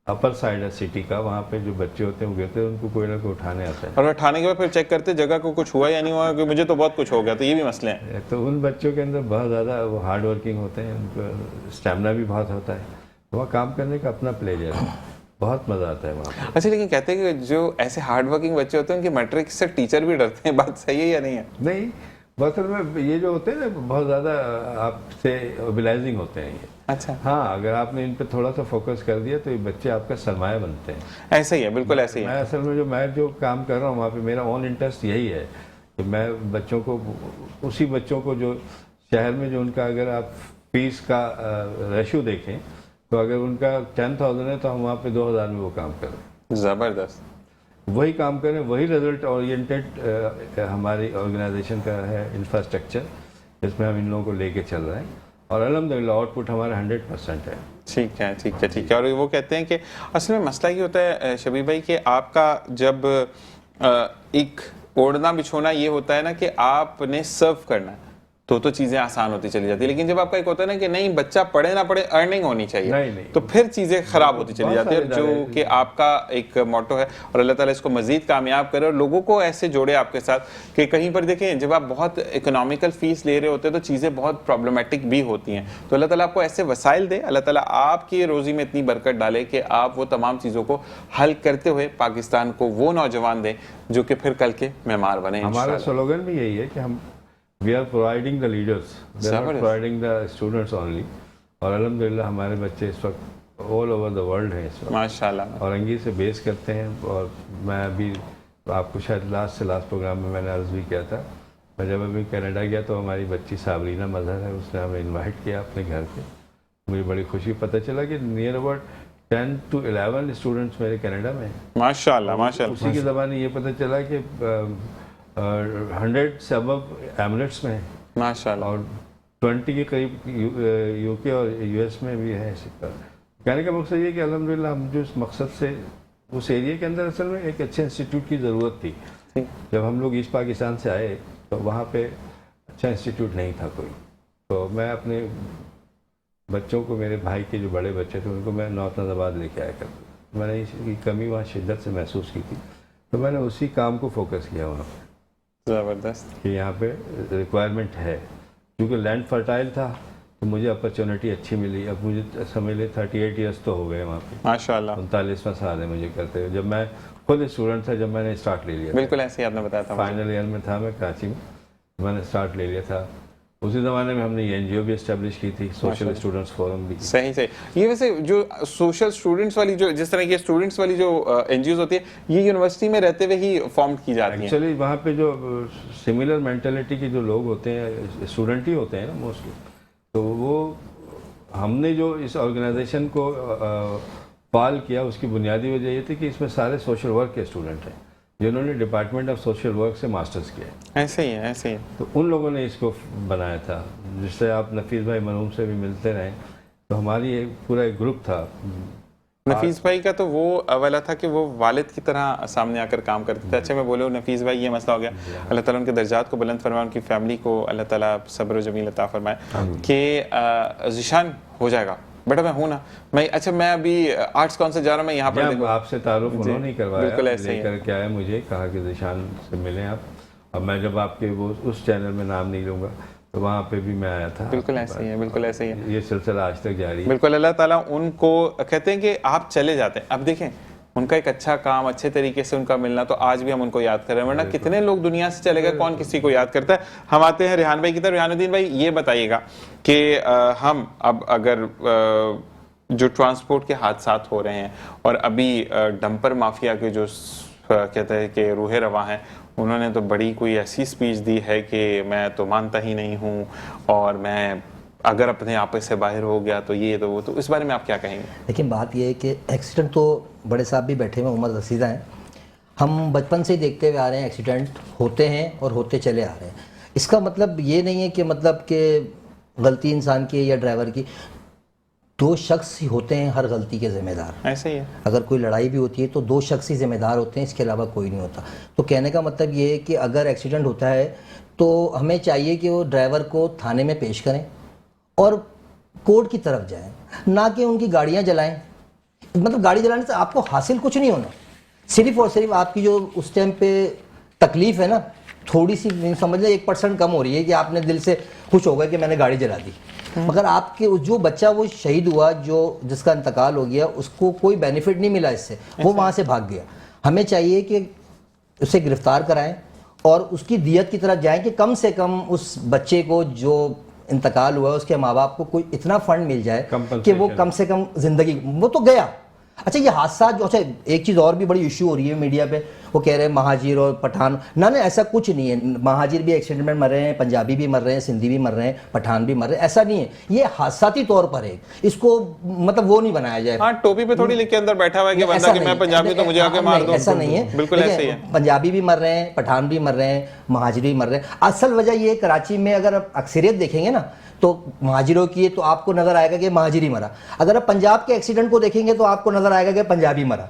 अपर साइड है सिटी का, वहाँ पे जो बच्चे होते हैं वो गिरते हैं, उनको कोई ना कोई उठाने आता है। और उठाने के बाद फिर चेक करते जगह को कुछ हुआ या नहीं हुआ, कि मुझे तो बहुत कुछ हो गया। तो ये भी मसले हैं। तो उन बच्चों के अंदर बहुत ज़्यादा वो हार्ड वर्किंग होते हैं, उनको स्टेमिना भी बहुत होता है, वहाँ काम करने का अपना प्लेजर है, बहुत मज़ा आता है वहाँ। अच्छा, लेकिन कहते हैं कि जो ऐसे हार्ड वर्किंग बच्चे होते हैं उनकी मैट्रिक से टीचर भी डरते हैं। बात सही है या नहीं है? नहीं, असल में ये जो होते हैं ना, बहुत ज़्यादा आपसे मोबिलाइजिंग होते हैं ये। अच्छा। हाँ, अगर आपने इन पे थोड़ा सा फोकस कर दिया तो ये बच्चे आपका सरमाया बनते हैं। ऐसा ही है, बिल्कुल ऐसे ही है। मैं असल में मैं जो काम कर रहा हूँ वहाँ पे मेरा ओन इंटरेस्ट यही है कि मैं बच्चों को, उसी बच्चों को जो शहर में जो उनका, अगर आप फीस का रेशो देखें तो अगर उनका 10,000 है तो हम वहाँ पे 2,000 में वो काम करें। ज़बरदस्त। वही काम करें, वही रिजल्ट ओरिएंटेड हमारी ऑर्गेनाइजेशन का है इंफ्रास्ट्रक्चर, जिसमें हम इन लोगों को लेके चल रहे हैं, और अल्हम्दुलिल्लाह आउटपुट हमारा 100% है। ठीक है, ठीक है, ठीक है। और वो कहते हैं कि असल में मसला ये होता है शबीर भाई कि आपका जब एक ओढ़ना बिछोना ये होता है ना कि आपने सर्व करना है तो चीज़ें आसान होती चली जाती है। लेकिन जब आपका एक होता है ना कि नहीं, बच्चा पढ़े ना पढ़े, अर्निंग होनी चाहिए, नहीं। तो फिर चीज़ें ख़राब होती चली जाती है, जो कि आपका एक मोटो है। और अल्लाह ताला इसको मज़ीद कामयाब करे और लोगों को ऐसे जोड़े आपके साथ कि कहीं पर देखें, जब आप बहुत इकोनॉमिकल फ़ीस ले रहे होते हैं तो चीज़ें बहुत प्रॉब्लमेटिक भी होती हैं। तो अल्लाह ताला आपको ऐसे वसाइल दे, अल्लाह ताला आपकी रोज़ी में इतनी बरकत डाले कि आप वो तमाम चीज़ों को हल करते हुए पाकिस्तान को वो नौजवान दें जो कि फिर कल के मेहमान बने। हमारा स्लोगन भी यही है कि हम We are providing the leaders, we are not providing the students only। और अल्हम्दुलिल्लाह हमारे बच्चे इस वक्त all over the world हैं इस वक्त, माशाल्लाह, औरंगी से बेस करते हैं। और मैं अभी आपको शायद लास्ट प्रोग्राम में मैंने अर्ज़ भी किया था, मैं जब अभी कनाडा गया तो हमारी बच्ची साबरीना मज़हर है, उसने हमें इन्वाइट किया अपने घर पे। मुझे बड़ी खुशी पता चला कि नियर अबाउट 10 to 11 स्टूडेंट्स मेरे कनाडा में हैं। माशाल्लाह, माशाल्लाह। उसी के ज़माने ये पता चला कि 100 से अबव एमिरेट्स में है माशाल्लाह, और 20 के करीब यूके और यूएस में भी है। कहने का मकसद ये कि अल्हम्दुलिल्लाह हम जो इस मकसद से उस एरिया के अंदर, असल में एक अच्छे इंस्टीट्यूट की ज़रूरत थी। जब हम लोग ईस्ट पाकिस्तान से आए तो वहाँ पे अच्छा इंस्टीट्यूट नहीं था कोई, तो मैं अपने बच्चों को, मेरे भाई के जो बड़े बच्चे थे उनको मैं नॉर्थ नाज़ाबाद लेके आया करता। मैंने इसकी कमी वहाँ शिद्दत से महसूस की थी, तो मैंने उसी काम को फोकस किया वहाँ पर। ज़बरदस्त। कि यहाँ पे रिक्वायरमेंट है, क्योंकि लैंड फर्टाइल था तो मुझे अपॉर्चुनिटी अच्छी मिली। अब मुझे समझ ले 38 ईयर्स तो हो गए वहाँ पे, माशाल्लाह, 39वां साल है मुझे करते हुए। जब मैं खुद स्टूडेंट था, जब मैंने स्टार्ट ले लिया, बिल्कुल ऐसे ही आपने बताया था, फाइनल ईयर में था मैं कराची में, मैंने स्टार्ट ले लिया था। उसी ज़माने में हमने ये NGO भी इस्टेब्लिश की थी, सोशल स्टूडेंट्स फोरम भी। सही सही। ये वैसे जो सोशल स्टूडेंट्स वाली, जो जिस तरह की स्टूडेंट्स वाली जो NGOs होती है, ये यूनिवर्सिटी में रहते हुए ही फॉर्म की जाती हैं। एक्चुअली वहाँ पे जो सिमिलर मेंटालिटी के जो लोग होते हैं, स्टूडेंट ही होते हैं ना मोस्टली, तो वो हमने जो इस ऑर्गेनाइजेशन को पाल किया, उसकी बुनियादी वजह ये थी कि इसमें सारे सोशल वर्क के स्टूडेंट हैं जिन्होंने डिपार्टमेंट ऑफ सोशल वर्क से मास्टर्स किया। ऐसे ही है, ऐसे ही। तो उन लोगों ने इसको बनाया था, जिससे आप नफीस भाई मरहूम से भी मिलते रहे, तो हमारी एक पूरा एक ग्रुप था। नफीस भाई का तो वो अवला था कि वो वालिद की तरह सामने आकर काम करते थे। अच्छा, मैं बोलूँ नफीस भाई, ये मसला हो गया, अल्लाह ताला उनके दर्जात को बुलंद फरमाए, उनकी फैमिली को अल्लाह ताला सब्र व जमील अता फरमाए कि ज़िशान हो जाएगा बेटा, मैं हूँ ना, मैं अच्छा मैं अभी आर्ट्स कौन से जा रहा हूँ, मैं यहाँ पर आपसे तारुफ उन्होंने ही करवाया, बिल्कुल ऐसे ही लेकर के आया, मुझे कहा कि ज़िशान से मिलें आप। और मैं जब आपके वो उस चैनल में नाम नहीं लूँगा तो वहाँ पे भी मैं आया था। बिल्कुल ऐसे ही है, बिल्कुल ऐसे ही है। ये सिलसिला आज तक जारी है। बिल्कुल, अल्लाह ताला उनको कहते हैं कि आप चले जाते हैं। अब देखें, उनका एक अच्छा काम, अच्छे तरीके से उनका मिलना, तो आज भी हम उनको याद कर रहे हैं, वरना कितने लोग दुनिया से चले गए, कौन किसी को याद करता है। हम आते हैं रेहान भाई की तरफ। रेहानुद्दीन भाई, ये बताइएगा कि हम अब अगर जो ट्रांसपोर्ट के हादसात हो रहे हैं और अभी डंपर माफिया के जो कहते हैं कि रूहे रवा हैं, उन्होंने तो बड़ी कोई ऐसी स्पीच दी है कि मैं तो मानता ही नहीं हूँ, और मैं अगर अपने आप से बाहर हो गया तो ये तो वो। तो इस बारे में आप क्या कहेंगे? लेकिन बात ये है कि एक्सीडेंट तो बड़े साहब भी बैठे हुए, उमर रसीदा हैं, हम बचपन से ही देखते हुए आ रहे हैं एक्सीडेंट होते हैं और होते चले आ रहे हैं। इसका मतलब ये नहीं है कि मतलब कि गलती इंसान की है या ड्राइवर की, दो शख्स ही होते हैं हर गलती के जिम्मेदार। ऐसे ही है। अगर कोई लड़ाई भी होती है तो दो शख्स ही जिम्मेदार होते हैं, इसके अलावा कोई नहीं होता। तो कहने का मतलब ये है कि अगर एक्सीडेंट होता है तो हमें चाहिए कि वो ड्राइवर को थाने में पेश करें और कोर्ट की तरफ जाएं, ना कि उनकी गाड़ियां जलाएं। मतलब गाड़ी जलाने से आपको हासिल कुछ नहीं होना, सिर्फ और सिर्फ आपकी जो उस टाइम पे तकलीफ है ना, थोड़ी सी समझ लें 1% कम हो रही है कि आपने दिल से खुश हो गए कि मैंने गाड़ी जला दी। मगर आपके जो बच्चा वो शहीद हुआ, जो जिसका इंतकाल हो गया, उसको कोई बेनिफिट नहीं मिला इससे, वो वहाँ से भाग गया। हमें चाहिए कि उसे गिरफ्तार कराएं और उसकी दियत की तरफ जाएं कि कम से कम उस बच्चे को जो इंतकाल हुआ उसके माँ बाप को कोई इतना फंड मिल जाए कि वो कम से कम जिंदगी, वो तो गया। अच्छा ये हादसा जो, अच्छा एक चीज़ और भी बड़ी इशू हो रही है मीडिया पे, वो कह रहे हैं महाजिर और पठान, ना ऐसा कुछ नहीं है। महाजिर भी एक्सीडेंट में मर रहे हैं, पंजाबी भी मर रहे हैं, सिंधी भी मर रहे हैं, पठान भी मर रहे हैं, ऐसा नहीं है। ये हादसाती तौर पर है, इसको मतलब वो नहीं बनाया जाए। हाँ, टोपी पे थोड़ी लिख के अंदर बैठा हुआ है कि बंदा कि मैं पंजाबी तो मुझे आके मार दो, ऐसा नहीं है, बिल्कुल ऐसे ही है। पंजाबी भी मर रहे हैं, पठान भी मर रहे हैं, महाजिर भी मर रहे हैं। असल वजह ये कराची में अगर आप अक्सरियत देखेंगे ना तो महाजिरों की, तो आपको नजर आएगा कि महाजिर ही मरा। अगर आप पंजाब के एक्सीडेंट को देखेंगे तो आपको नजर आएगा कि पंजाबी मरा।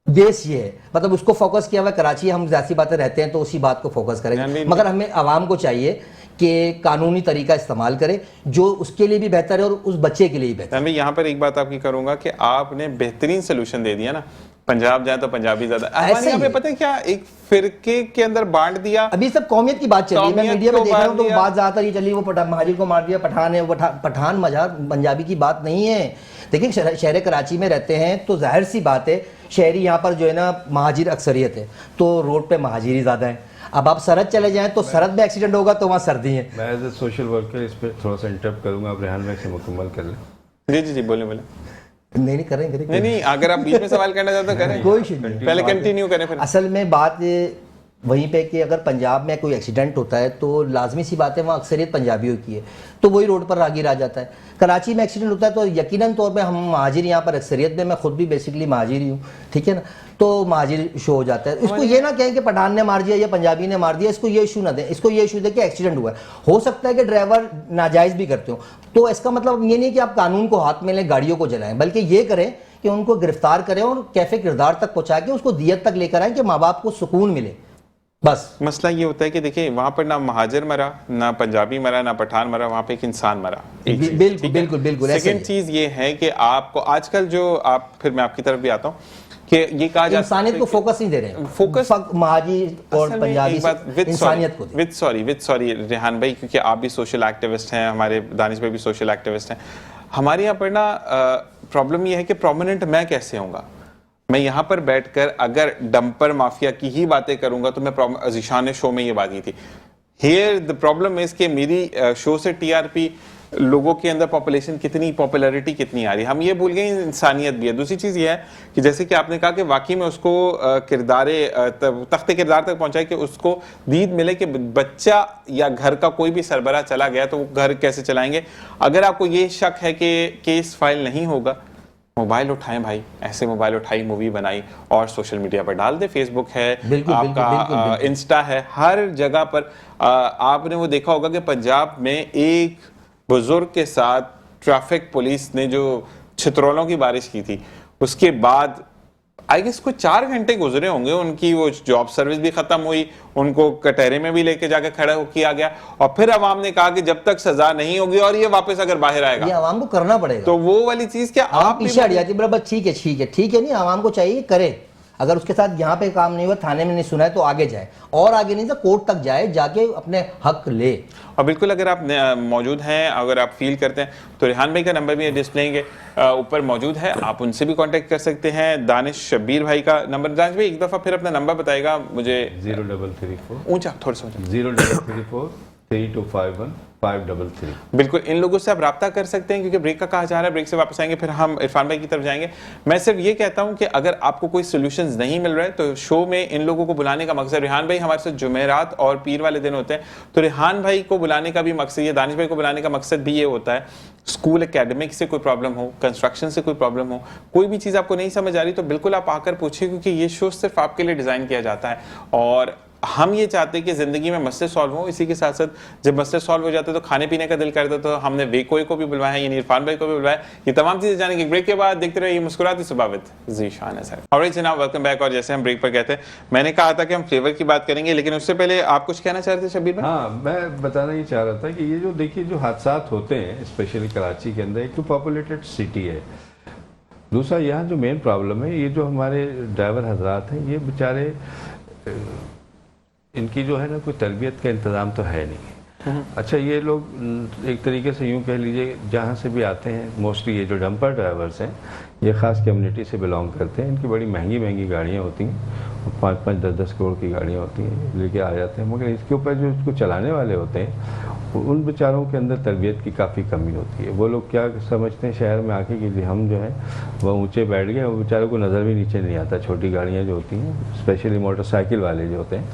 बेस ये है, मतलब उसको फोकस किया हुआ कराची, हम जाती बातें रहते हैं तो उसी बात को फोकस करेंगे। मगर हमें आवाम को चाहिए कि कानूनी तरीका इस्तेमाल करे जो उसके लिए भी बेहतर है और उस बच्चे के लिए भी बेहतर है। मैं यहाँ पर एक बात आपकी करूंगा कि आपने बेहतरीन सोल्यूशन दे दिया ना, पंजाब जाए तो पंजाबी ज्यादा। हमारे यहाँ पे पता है क्या, एक फिरके के अंदर बांट दिया। अभी सब कौमियत की बात चल रही है, मैं मीडिया में देख रहा हूँ तो बात ज्यादातर ये चली, वो महाजिर को मार दिया, पठान है, पठान मजार पंजाबी की बात नहीं है। देखिए शहर कराची में रहते हैं तो जाहिर सी बात है, शहरी यहाँ पर जो है ना महाजिर अक्सरियत है, तो रोड पे महाजिर ही ज्यादा है। अब आप सरहद चले जाएं तो सरहद में एक्सीडेंट होगा तो वहाँ सर्दी है। मैं एज ए सोशल वर्कर इस पर थोड़ा सा इंटरप्ट करूंगा, आप रेहान भाई से मुकम्मल कर लें। जी जी जी, बोले बोले। नहीं करेंगे। नहीं, अगर आप बीच में सवाल करना चाहते तो करें, कोई इशू नहीं, पहले कंटिन्यू करें फिर। असल में बात वहीं पे कि अगर पंजाब में कोई एक्सीडेंट होता है तो लाजमी सी बात है वहाँ अक्सरियत पंजाबियों की है, तो वही रोड पर रागीर आ जाता है। कराची में एक्सीडेंट होता है तो यकीनन तौर पे हम महाजिर यहाँ पर अक्सरियत में, मैं खुद भी बेसिकली महाजिर ही हूँ, ठीक है ना, तो महाजिर शो हो जाता है। इसको ये ना कहें कि पठान ने मार दिया या पंजाबी ने मार दिया, इसको ये इशू ना दें, इसको ये इशू दें कि एक्सीडेंट हुआ है। हो सकता है कि ड्राइवर नाजायज़ भी करते हो, तो इसका मतलब ये नहीं कि आप कानून को हाथ में लें, गाड़ियों को जलाएं, बल्कि ये करें कि उनको गिरफ्तार करें और कैफे किरदार तक पहुंचा के उसको दियत तक लेकर आए कि माँ बाप को सुकून मिले। बस मसला ये होता है कि देखिए वहां पर ना महाजिर मरा, ना पंजाबी मरा, ना पठान मरा, वहां पे एक इंसान मरा। बिल्कुल बिल्कुल। सेकंड चीज ये है कि आपको आजकल जो आप, फिर मैं आपकी तरफ भी आता हूँ कि ये कहा जाता है इंसानियत को फोकस नहीं दे रहे हैं, फोकस महाजिर और पंजाबी इंसानियत को। विद सॉरी रेहान भाई, क्योंकि आप भी सोशल एक्टिविस्ट हैं, हमारे दानिश भाई भी सोशल एक्टिविस्ट हैं। हमारे यहाँ पर ना प्रॉब्लम ये है कि प्रोमिनेंट मैं कैसे होऊंगा। मैं यहाँ पर बैठकर अगर डंपर माफिया की ही बातें करूंगा तो मैं, ज़ीशान ने शो में ये बात की थी, हियर द प्रॉब्लम इज कि मेरी शो से टीआरपी, लोगों के अंदर पॉपुलेशन कितनी, पॉपुलैरिटी कितनी आ रही है, हम ये भूल गए इंसानियत भी है। दूसरी चीज़ ये है कि जैसे कि आपने कहा कि वाकई में उसको तख्ते किरदार तक पहुंचाए कि उसको दीद मिले कि बच्चा या घर का कोई भी सरबराह चला गया तो वो घर कैसे चलाएंगे। अगर आपको ये शक है कि केस फाइल नहीं होगा, मोबाइल उठाएं भाई, ऐसे मोबाइल उठाई, मूवी बनाई और सोशल मीडिया पर डाल दे। फेसबुक है, आपका इंस्टा है, हर जगह पर। आपने वो देखा होगा कि पंजाब में एक बुजुर्ग के साथ ट्रैफिक पुलिस ने जो छितरौलों की बारिश की थी, उसके बाद आई गेस कोई 4 घंटे गुजरे होंगे, उनकी वो जॉब सर्विस भी खत्म हुई, उनको कटहरे में भी लेके जाके खड़ा किया गया, और फिर अवाम ने कहा कि जब तक सजा नहीं होगी और ये वापस अगर बाहर आएगा, ये अवाम को करना पड़ेगा। तो वो वाली चीज क्या आप पीछे हट जाती है, बस ठीक है नहीं, अवाम को चाहिए करे। अगर उसके साथ यहाँ पे काम नहीं हुआ, थाने में नहीं सुना है तो आगे जाए, और आगे नहीं तो कोर्ट तक जाए, जाके अपने हक ले। और बिल्कुल अगर आप मौजूद हैं, अगर आप फील करते हैं तो रेहान भाई का नंबर भी डिस्प्ले के ऊपर मौजूद है, आप उनसे भी कांटेक्ट कर सकते हैं। दानिश शब्बीर भाई का नंबर, दानिश भाई एक दफ़ा फिर अपना नंबर बताएगा मुझे। 0334 ऊंचा, थोड़ा सा 0334 3251-533। बिल्कुल, इन लोगों से आप राब्ता कर सकते हैं क्योंकि ब्रेक का कहा जा रहा है, ब्रेक से वापस आएंगे फिर हम इरफान भाई की तरफ जाएंगे। मैं सिर्फ ये कहता हूं कि अगर आपको कोई सॉल्यूशंस नहीं मिल रहा है तो शो में इन लोगों को बुलाने का मकसद, रेहान भाई हमारे साथ जुमेरात और पीर वाले दिन होते हैं, तो रेहान भाई को बुलाने का भी मकसद, ये दानिश भाई को बुलाने का मकसद भी ये होता है, स्कूल एकेडमिक से कोई प्रॉब्लम हो, कंस्ट्रक्शन से कोई प्रॉब्लम हो, कोई भी चीज़ आपको नहीं समझ आ रही तो बिल्कुल आप आकर पूछिए, क्योंकि ये शो सिर्फ आपके लिए डिज़ाइन किया जाता है और हम ये चाहते हैं कि ज़िंदगी में मसले सॉल्व हो। इसी के साथ साथ जब मसले सॉल्व हो जाते हैं तो खाने पीने का दिल करता, तो हमने वेकोई को भी बुलवाया, यानी इरफान भाई को भी बुलवाया। ये तमाम चीज़ें जानेंगे ब्रेक के बाद। देखते रहिए मुस्कुराती सुबह विद ज़ीशान असर। ऑलराइट जनाब, वेलकम बैक। और जैसे हम ब्रेक पर कहते हैं, मैंने कहा था कि हम फ्लेवर की बात करेंगे, लेकिन उससे पहले आप कुछ कहना चाहते थे शबीर भाई? हाँ, मैं बताना ये चाह रहा था कि ये जो देखिए जो हादसात होते हैं स्पेशली कराची के अंदर, एक तो पॉपुलेटेड सिटी है, दूसरा यहाँ जो मेन प्रॉब्लम है, ये जो हमारे ड्राइवर हजरात हैं, ये बेचारे इनकी जो है ना कोई तरबियत का इंतज़ाम तो है नहीं। अच्छा, ये लोग एक तरीके से यूँ कह लीजिए जहाँ से भी आते हैं, मोस्टली ये जो डंपर ड्राइवर्स हैं, ये ख़ास कम्युनिटी से बिलोंग करते हैं। इनकी बड़ी महंगी महंगी गाड़ियाँ होती हैं, 5-5, 10-10 करोड़ की गाड़ियाँ होती हैं, लेके आ जाते हैं, मगर इसके ऊपर जो इसको चलाने वाले होते हैं उन बेचारों के अंदर तरबियत की काफ़ी कमी होती है। वो लोग क्या समझते हैं शहर में आके कि हम जो है वह ऊंचे बैठ गए, वो बेचारों को नज़र भी नीचे नहीं आता। छोटी गाड़ियाँ जो होती हैं, स्पेशली मोटरसाइकिल वाले जो होते हैं,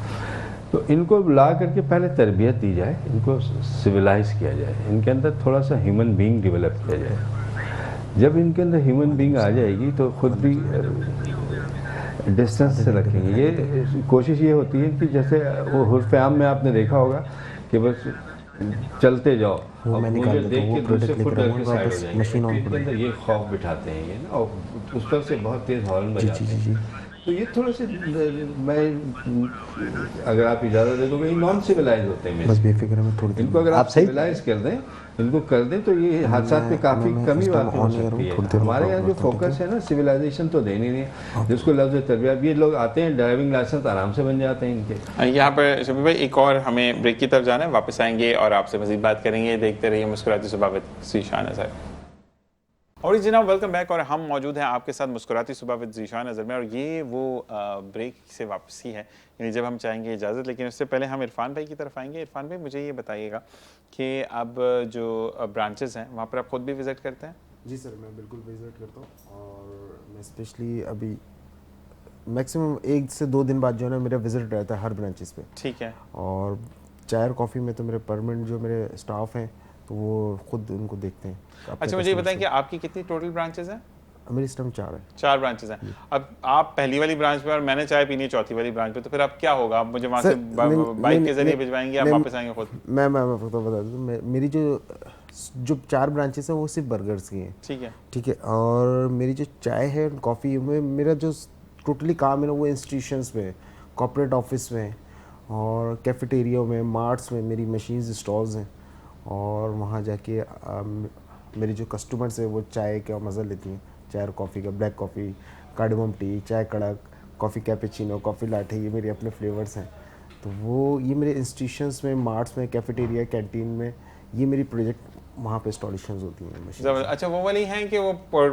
तो इनको ला करके पहले तरबियत दी जाए, इनको सिविलाइज किया जाए, इनके अंदर थोड़ा सा ह्यूमन बीइंग डेवलप किया जाए। जब इनके अंदर ह्यूमन बीइंग आ जाएगी तो खुद भी डिस्टेंस से रखेंगे। ये कोशिश ये होती है कि जैसे वो हुर्फ़ आम में आपने देखा होगा कि बस चलते जाओ और मुझे देख के दूसरे फुट करके साइड हो जाएंगे, इनके अंदर ये खौफ बिठाते हैं ये ना, और उस पर से बहुत तेज़ हॉर्न बजाते हैं। तो ये थोड़े से, मैं अगर आप इजाज़त दे दोगे, ये नॉन सिविलाइज होते हैं, बस बेफिक्र में थोड़ी इनको अगर आप सिविलाइज कर दें, इनको कर दें, तो ये हादसा पे काफ़ी कमी हो सकती है। हमारे यहाँ जो फोकस है ना, सिविलाइजेशन तो देनी नहीं है, जिसको लफ्ज़ तरबियत, ये लोग आते हैं ड्राइविंग लाइसेंस आराम से बन जाते हैं इनके। यहाँ पर शबीर भाई एक और हमें ब्रेक की तरफ जाना है, वापस आएंगे और आपसे मज़ीद बात करेंगे। देखते रहिए मुस्कुराती सुबह विद ज़ीशान असर। और जनाब, वेलकम बैक। और हम मौजूद हैं आपके साथ मुस्कुराती सुबह विद ज़ीशान अज़हर में, और ये वो ब्रेक से वापसी है, यानी जब हम चाहेंगे इजाज़त। लेकिन उससे पहले हम इरफान भाई की तरफ आएंगे। इरफान भाई, मुझे ये बताइएगा कि अब जो ब्रांचेस हैं वहाँ पर आप खुद भी विज़िट करते हैं? जी सर, मैं बिल्कुल विज़िट करता हूँ, और मैं स्पेशली अभी मैक्सिमम 1 से 2 दिन बाद जो है ना मेरा विज़िट रहता है हर ब्रांचेस पे। ठीक है। और चाय और कॉफ़ी में तो मेरे परमानेंट जो मेरे स्टाफ हैं तो वो खुद उनको देखते हैं। अच्छा, मुझे ये बताएं कि आपकी कितनी टोटल ब्रांचेस हैं? मेरी इस टाइम 4 है। 4 ब्रांचेस हैं। अब आप पहली वाली ब्रांच पे और मैंने चाय पीनी है चौथी वाली ब्रांच पे, तो फिर अब क्या होगा? आप मुझे वहाँ से बाइक के जरिए भिजवाएंगे, आप वापस आएंगे खुद? मैं तो बता दूँ, मेरी जो 4 ब्रांचेस हैं वो सिर्फ बर्गर्स की हैं। ठीक है। और मेरी जो चाय है, कॉफ़ी में, मेरा जो टोटली काम है ना वो इंस्टीट्यूशंस में, कॉर्पोरेट ऑफिस में और कैफेटेरिया में, मार्ट्स में मेरी मशीन्स स्टॉल्स हैं, और वहाँ जाके मेरी जो कस्टमर्स हैं वो चाय का मज़ा लेती हैं, चाय और कॉफ़ी का, ब्लैक कॉफ़ी, कार्डमम टी, चाय कड़क, कॉफ़ी कैपेचिनो, कॉफ़ी लाटे, ये मेरे अपने फ्लेवर्स हैं। तो वो ये मेरे इंस्टीट्यूशंस में, मार्ट्स में, कैफेटेरिया, कैंटीन में, ये मेरी प्रोजेक्ट वहाँ पे इंस्टॉलेशंस होती हैं। अच्छा, वो वाली हैं कि वो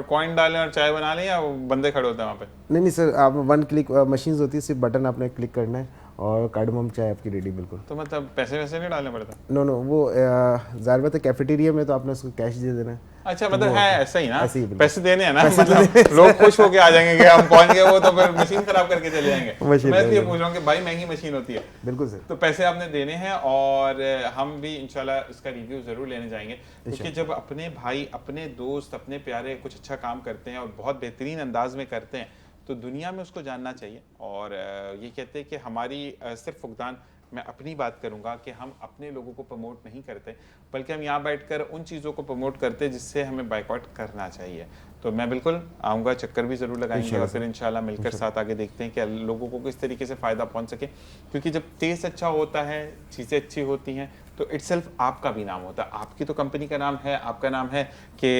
कॉइन डालें और चाय बना लें, या वो बंदे खड़े होते हैं वहाँ पे? नहीं सर, आप 1 क्लिक मशीन्स होती है, सिर्फ बटन आपने क्लिक करना है और कार्डमम चाय आपकी रेडी बिल्कुल। तो मतलब पैसे वैसे नहीं डालने पड़ता? नो, वो ज़ाहिर बात है कैफेटेरिया में तो आपने उसको कैश दे देना है। अच्छा, मतलब है ऐसा ही ना, पैसे देने हैं ना, मतलब लोग खुश होके आ जाएंगे कि हम पहुंच गए, वो तो फिर मशीन खराब करके चले जाएंगे। मैं ये पूछ रहा हूँ कि भाई महंगी मशीन होती है, बिल्कुल सर, तो पैसे आपने देने हैं, और हम भी इंशाल्लाह इसका रिव्यू जरूर लेने जाएंगे, क्योंकि जब अपने भाई, अपने दोस्त, अपने प्यारे कुछ अच्छा काम करते हैं और बहुत बेहतरीन अंदाज में करते हैं, तो दुनिया में उसको जानना चाहिए। और ये कहते हैं कि हमारी सिर्फ फुकदान, मैं अपनी बात करूंगा कि हम अपने लोगों को प्रमोट नहीं करते, बल्कि हम यहाँ बैठकर उन चीज़ों को प्रमोट करते हैं जिससे हमें बाइकआउट करना चाहिए। तो मैं बिल्कुल आऊँगा, चक्कर भी ज़रूर लगाएंगे, और फिर इंशाल्लाह मिलकर साथ आगे देखते हैं कि लोगों को किस तरीके से फ़ायदा पहुँच सके। क्योंकि जब टेस्ट अच्छा होता है, चीज़ें अच्छी होती हैं, तो इट्सेल्फ आपका भी नाम होता है। आपकी तो कंपनी का नाम है, आपका नाम है कि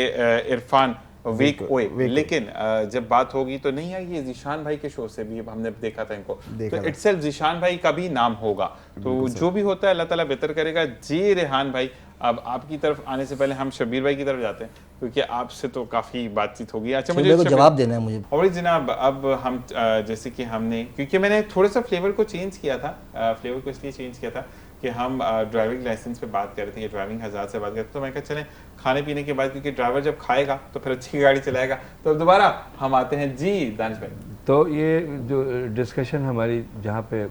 इरफान वेकोई, लेकिन जब बात होगी तो नहीं है, ये ज़ीशान भाई के शो से भी हमने देखा था इनको, तो इट्सेल्फ ज़ीशान भाई का भी नाम होगा। तो जो भी होता है अल्लाह ताला बेहतर करेगा। जी रेहान भाई, अब आपकी तरफ आने से पहले हम शबीर भाई की तरफ जाते हैं, क्योंकि आपसे तो काफ़ी बातचीत होगी। अच्छा, मुझे जवाब देना है मुझे। और जनाब, अब हम जैसे कि हमने, क्योंकि मैंने थोड़ा सा फ्लेवर को चेंज किया था, फ्लेवर को इसलिए चेंज किया था कि हम ड्राइविंग लाइसेंस पे बात कर रहे थे, ये ड्राइविंग हज़ार से बात करते, तो मैं कहा चलें खाने पीने के बाद, क्योंकि ड्राइवर जब खाएगा तो फिर अच्छी गाड़ी चलाएगा। तो अब दोबारा हम आते हैं जी दानिश भाई। तो ये जो डिस्कशन हमारी जहाँ पे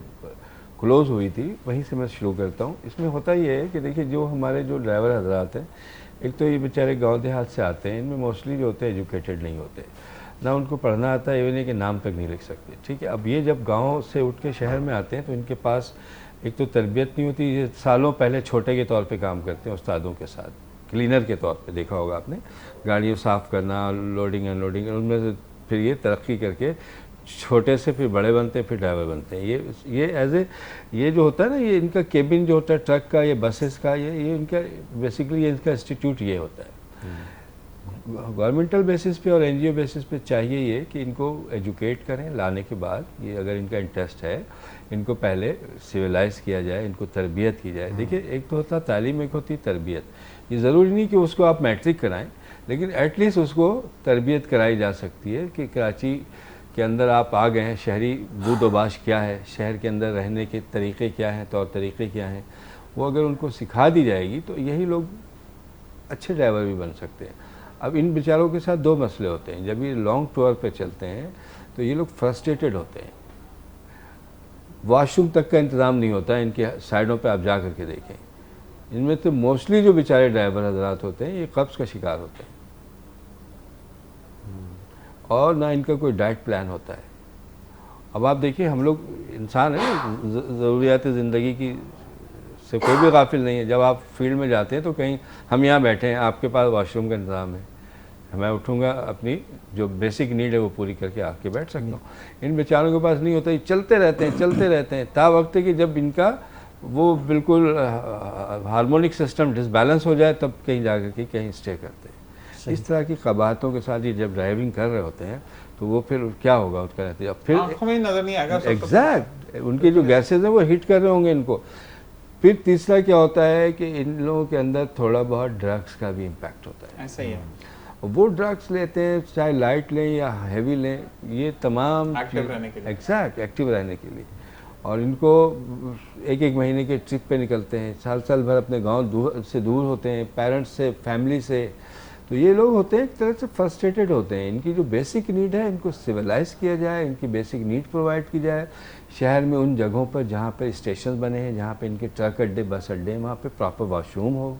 क्लोज हुई थी वहीं से मैं शुरू करता हूँ। इसमें होता ये है कि देखिए जो हमारे जो ड्राइवर हजरात हैं, एक तो ये बेचारे गांव देहात से आते हैं, इनमें मोस्टली जो होते हैं एजुकेटेड नहीं होते, ना उनको पढ़ना आता है, इवन कि नाम तक नहीं लिख सकते, ठीक है। अब ये जब गांव से उठ के शहर में आते हैं तो इनके पास एक तो तरबियत नहीं होती, ये सालों पहले छोटे के तौर पे काम करते हैं उस्तादों के साथ, क्लीनर के तौर पे देखा होगा आपने, गाड़ियों साफ़ करना, लोडिंग अनलोडिंग, उनमें से फिर ये तरक्की करके छोटे से फिर बड़े बनते हैं, फिर ड्राइवर बनते हैं। ये एज ए ये जो होता है ना, ये इनका केबिन जो होता है ट्रक का, ये बसेस का, ये इनका बेसिकली ये इनका इंस्टीट्यूट ये होता है। गवर्नमेंटल बेसिस पे और एनजीओ बेसिस पे चाहिए ये कि इनको एजुकेट करें, लाने के बाद ये अगर इनका इंटरेस्ट है, इनको पहले सिविलाइज किया जाए, इनको तरबियत की जाए। देखिए एक तो होता तालीम, एक होती तरबियत। ये ज़रूरी नहीं कि उसको आप मैट्रिक कराएं, लेकिन एटलीस्ट उसको तरबियत कराई जा सकती है कि कराची के अंदर आप आ गए हैं, शहरी बूदोबाश क्या है, शहर के अंदर रहने के तरीक़े क्या हैं, तौर तरीक़े क्या हैं, वो अगर उनको सिखा दी जाएगी तो यही लोग अच्छे ड्राइवर भी बन सकते हैं। अब इन बेचारों के साथ दो मसले होते हैं, जब ये लॉन्ग टूर पे चलते हैं तो ये लोग फ्रस्ट्रेटेड होते हैं, वॉशरूम तक का इंतज़ाम नहीं होता है इनके साइडों पे, आप जा कर के देखें। इनमें तो मोस्टली जो बेचारे ड्राइवर हजरात होते हैं ये कब्ज़ का शिकार होते हैं, और ना इनका कोई डाइट प्लान होता है। अब आप देखिए हम लोग इंसान हैं, ज़रूरियात ज़िंदगी की से कोई भी गाफिल नहीं है। जब आप फील्ड में जाते हैं तो कहीं हम यहाँ बैठे हैं, आपके पास वॉशरूम का इंतज़ाम है, मैं उठूँगा अपनी जो बेसिक नीड है वो पूरी करके आके बैठ सकता हूँ। इन बेचारों के पास नहीं होता, ये चलते रहते हैं ता वक्त कि जब इनका वो बिल्कुल हार्मोनिक सिस्टम डिसबैलेंस हो जाए तब कहीं जाकर के कहीं स्टे करते हैं। इस तरह की कबाहतों के साथ ये जब ड्राइविंग कर रहे होते हैं तो वो फिर क्या होगा उसका नतीजा, फिर आंखों में नजर नहीं आएगा, एग्जैक्ट उनके जो गैसेज हैं वो हिट कर रहे होंगे इनको। फिर तीसरा क्या होता है कि इन लोगों के अंदर थोड़ा बहुत ड्रग्स का भी इम्पैक्ट होता है। ऐसा ही है, वो ड्रग्स लेते हैं, चाहे लाइट लें या हैवी लें, ये तमाम एक्टिव रहने के लिए, एग्जैक्ट एक्टिव रहने के लिए। और इनको एक महीने के ट्रिप पे निकलते हैं, साल भर अपने गांव से दूर होते हैं, पेरेंट्स से, फैमिली से। तो ये लोग होते हैं एक तरह से फ्रस्ट्रेटेड होते हैं। इनकी जो बेसिक नीड है इनको सिविलाइज किया जाए, इनकी बेसिक नीड प्रोवाइड की जाए। शहर में उन जगहों पर जहाँ पे स्टेशन बने हैं, जहाँ पे इनके ट्रक अड्डे, बस अड्डे, वहाँ पे प्रॉपर वॉशरूम हो,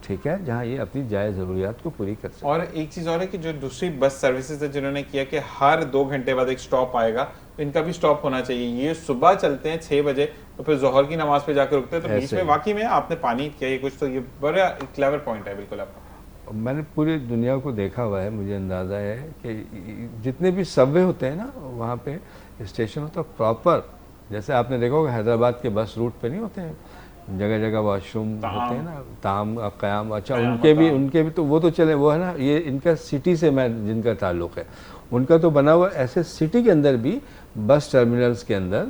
ठीक है, जहाँ ये अपनी जायज़ ज़रूरियात को पूरी कर सकें। और एक चीज़ और है कि जो दूसरी बस सर्विसेज है जिन्होंने किया कि हर 2 घंटे बाद एक स्टॉप आएगा, तो इनका भी स्टॉप होना चाहिए। ये सुबह चलते हैं 6 बजे तो फिर जोहर की नमाज पे जाकर रुकते हैं, तो बीच में वाकई में आपने पानी किया ये कुछ, तो ये बड़ा क्लेवर पॉइंट है बिल्कुल आपका। मैंने पूरी दुनिया को देखा हुआ है, मुझे अंदाज़ा है कि जितने भी सबवे होते हैं ना वहाँ पे स्टेशन होता है प्रॉपर, जैसे आपने देखा होगा हैदराबाद के बस रूट पे नहीं होते हैं, जगह जगह वॉशरूम होते हैं ना, ताम क़याम, अच्छा उनके भी तो वो तो चले, वो है ना, ये इनका सिटी से मैं जिनका ताल्लुक़ है उनका तो बना हुआ ऐसे सिटी के अंदर भी बस टर्मिनल्स के अंदर,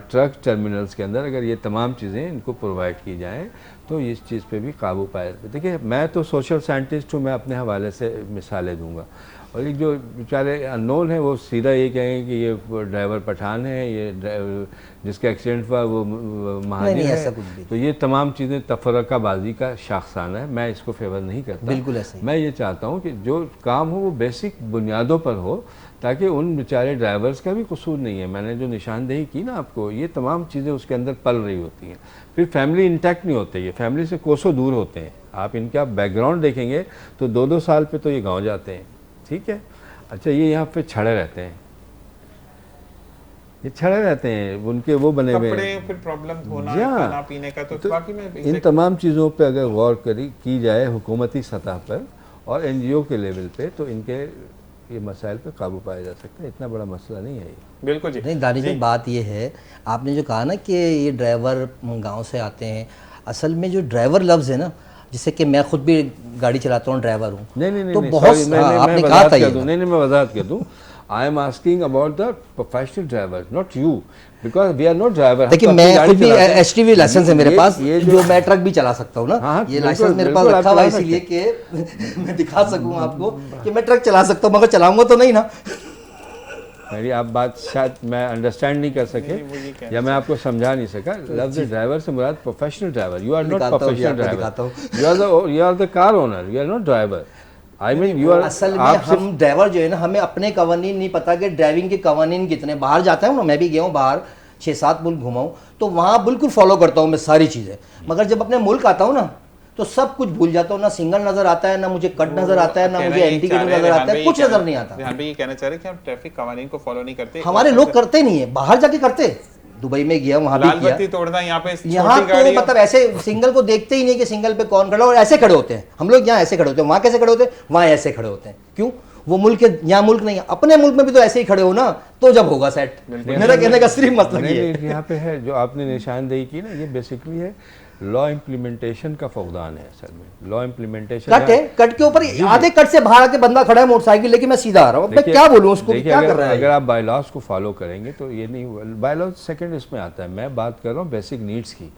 ट्रक टर्मिनल्स के अंदर अगर ये तमाम चीज़ें इनको प्रोवाइड की जाएँ तो इस चीज़ पे भी काबू पाया। देखिए मैं तो सोशल साइंटिस्ट हूँ, मैं अपने हवाले से मिसालें दूंगा, और एक जो बेचारे अननोन है वो सीधा ये कहेंगे कि ये ड्राइवर पठान है, ये जिसका एक्सीडेंट हुआ वो महाजिर है। तो ये तमाम चीज़ें तफरकाबाजी का शाखसाना है, मैं इसको फेवर नहीं करता। बिल्कुल ऐसा ही। मैं ये चाहता हूँ कि जो काम हो वो बेसिक बुनियादों पर हो, ताकि उन बेचारे ड्राइवर्स का भी कसूर नहीं है। मैंने जो निशानदेही की ना आपको, ये तमाम चीज़ें उसके अंदर पल रही होती हैं। फिर फैमिली इंटैक्ट नहीं होते, ये फैमिली से कोसों दूर होते हैं। आप इनका बैकग्राउंड देखेंगे तो 2-2 साल पे तो ये गांव जाते हैं, ठीक है। अच्छा ये यहाँ पे छड़े रहते हैं, ये छड़े रहते हैं, उनके वो बने हुए फिर प्रॉब्लम होना खाना पीने का, तो बाकी में इन तमाम चीज़ों पे अगर गौर की जाए हुकूमती सतह पर और एनजीओ के लेवल पे, तो इनके ये मसाइल पे काबू पाया जा सकता है। इतना बड़ा मसला नहीं है ये। बिल्कुल जी। नहीं दानिश जी, बात ये है, आपने जो कहा ना कि ये ड्राइवर गांव से आते हैं, असल में जो ड्राइवर लफ्ज़ है ना, जिससे कि मैं खुद भी गाड़ी चलाता हूँ, ड्राइवर हूँ, नहीं, तो बहुत आपने कहा था ये। नहीं मैं वजाहत कर दूँ, I am asking about the professional driver, not you, because we are not driver. देखिए मैं खुद भी एचटीवी लाइसेंस है मेरे पास, जो मैं ट्रक भी चला सकता हूँ ना, ये लाइसेंस मेरे पास रखा हुआ है इसलिए कि मैं दिखा सकूँ आपको कि मैं ट्रक चला सकता हूँ, मगर चलाऊंगा तो नहीं ना। मेरी आप बात शायद मैं अंडरस्टैंड नहीं कर सके या मैं आपको समझा नहीं सका। लफ्ज़ ड्राइवर से मुराद professional driver. You are not professional driver, you are the car owner, you are not driver. I mean you are, असल में हम ड्राइवर जो है ना, हमें अपने कवानीन नहीं पता कि ड्राइविंग के कवानीन कितने। बाहर जाता हूँ ना, मैं भी गया हूँ बाहर 6-7 मुल्क घुमा हूँ, तो वहाँ बिल्कुल फॉलो करता हूँ मैं सारी चीज़ें, मगर जब अपने मुल्क आता हूँ ना तो सब कुछ भूल जाता हूँ। ना सिग्नल नजर आता है, ना मुझे कट नजर आता है, ना मुझे इंडिकेटर नजर आता है, कुछ नजर नहीं आता। ध्यान भाई ये कहना चाह रहे हैं कि हम ट्रैफिक कवानीन को फॉलो नहीं करते। हमारे लोग करते नहीं है, बाहर जाके करते। दुबई में गया, वहां भी लाल किया। बत्ती तोड़ना यहाँ पे यहाँ तो मतलब ऐसे सिंगल को देखते ही नहीं कि सिंगल पे कौन खड़ा, और ऐसे खड़े होते हैं। हम लोग यहाँ ऐसे खड़े होते हैं, वहां कैसे खड़े होते हैं, वहां ऐसे खड़े होते हैं। क्यों? वो मुल्क है, यहाँ मुल्क नहीं है। अपने मुल्क में भी तो ऐसे ही खड़े हो ना, तो जब होगा सेट। मेरा कहने का सिर्फ मतलब ये है। यहाँ पे है जो आपने निशानदेही की ना, ये बेसिकली है लॉ इम्प्लीमेंटेशन का फुकदान है। असल में लॉ इम्प्लीमेंटेशन कट है, कट के ऊपर आधे कट से बाहर आके बंदा खड़ा है मोटरसाइकिल लेके, मैं सीधा आ रहा हूँ। मैं क्या बोलूँ उसको, क्या कर रहा है? अगर आप बायलॉज को फॉलो करेंगे तो ये नहीं हुआ। बायलॉज सेकंड इसमें आता है, मैं बात कर रहा हूँ बेसिक नीड्स की।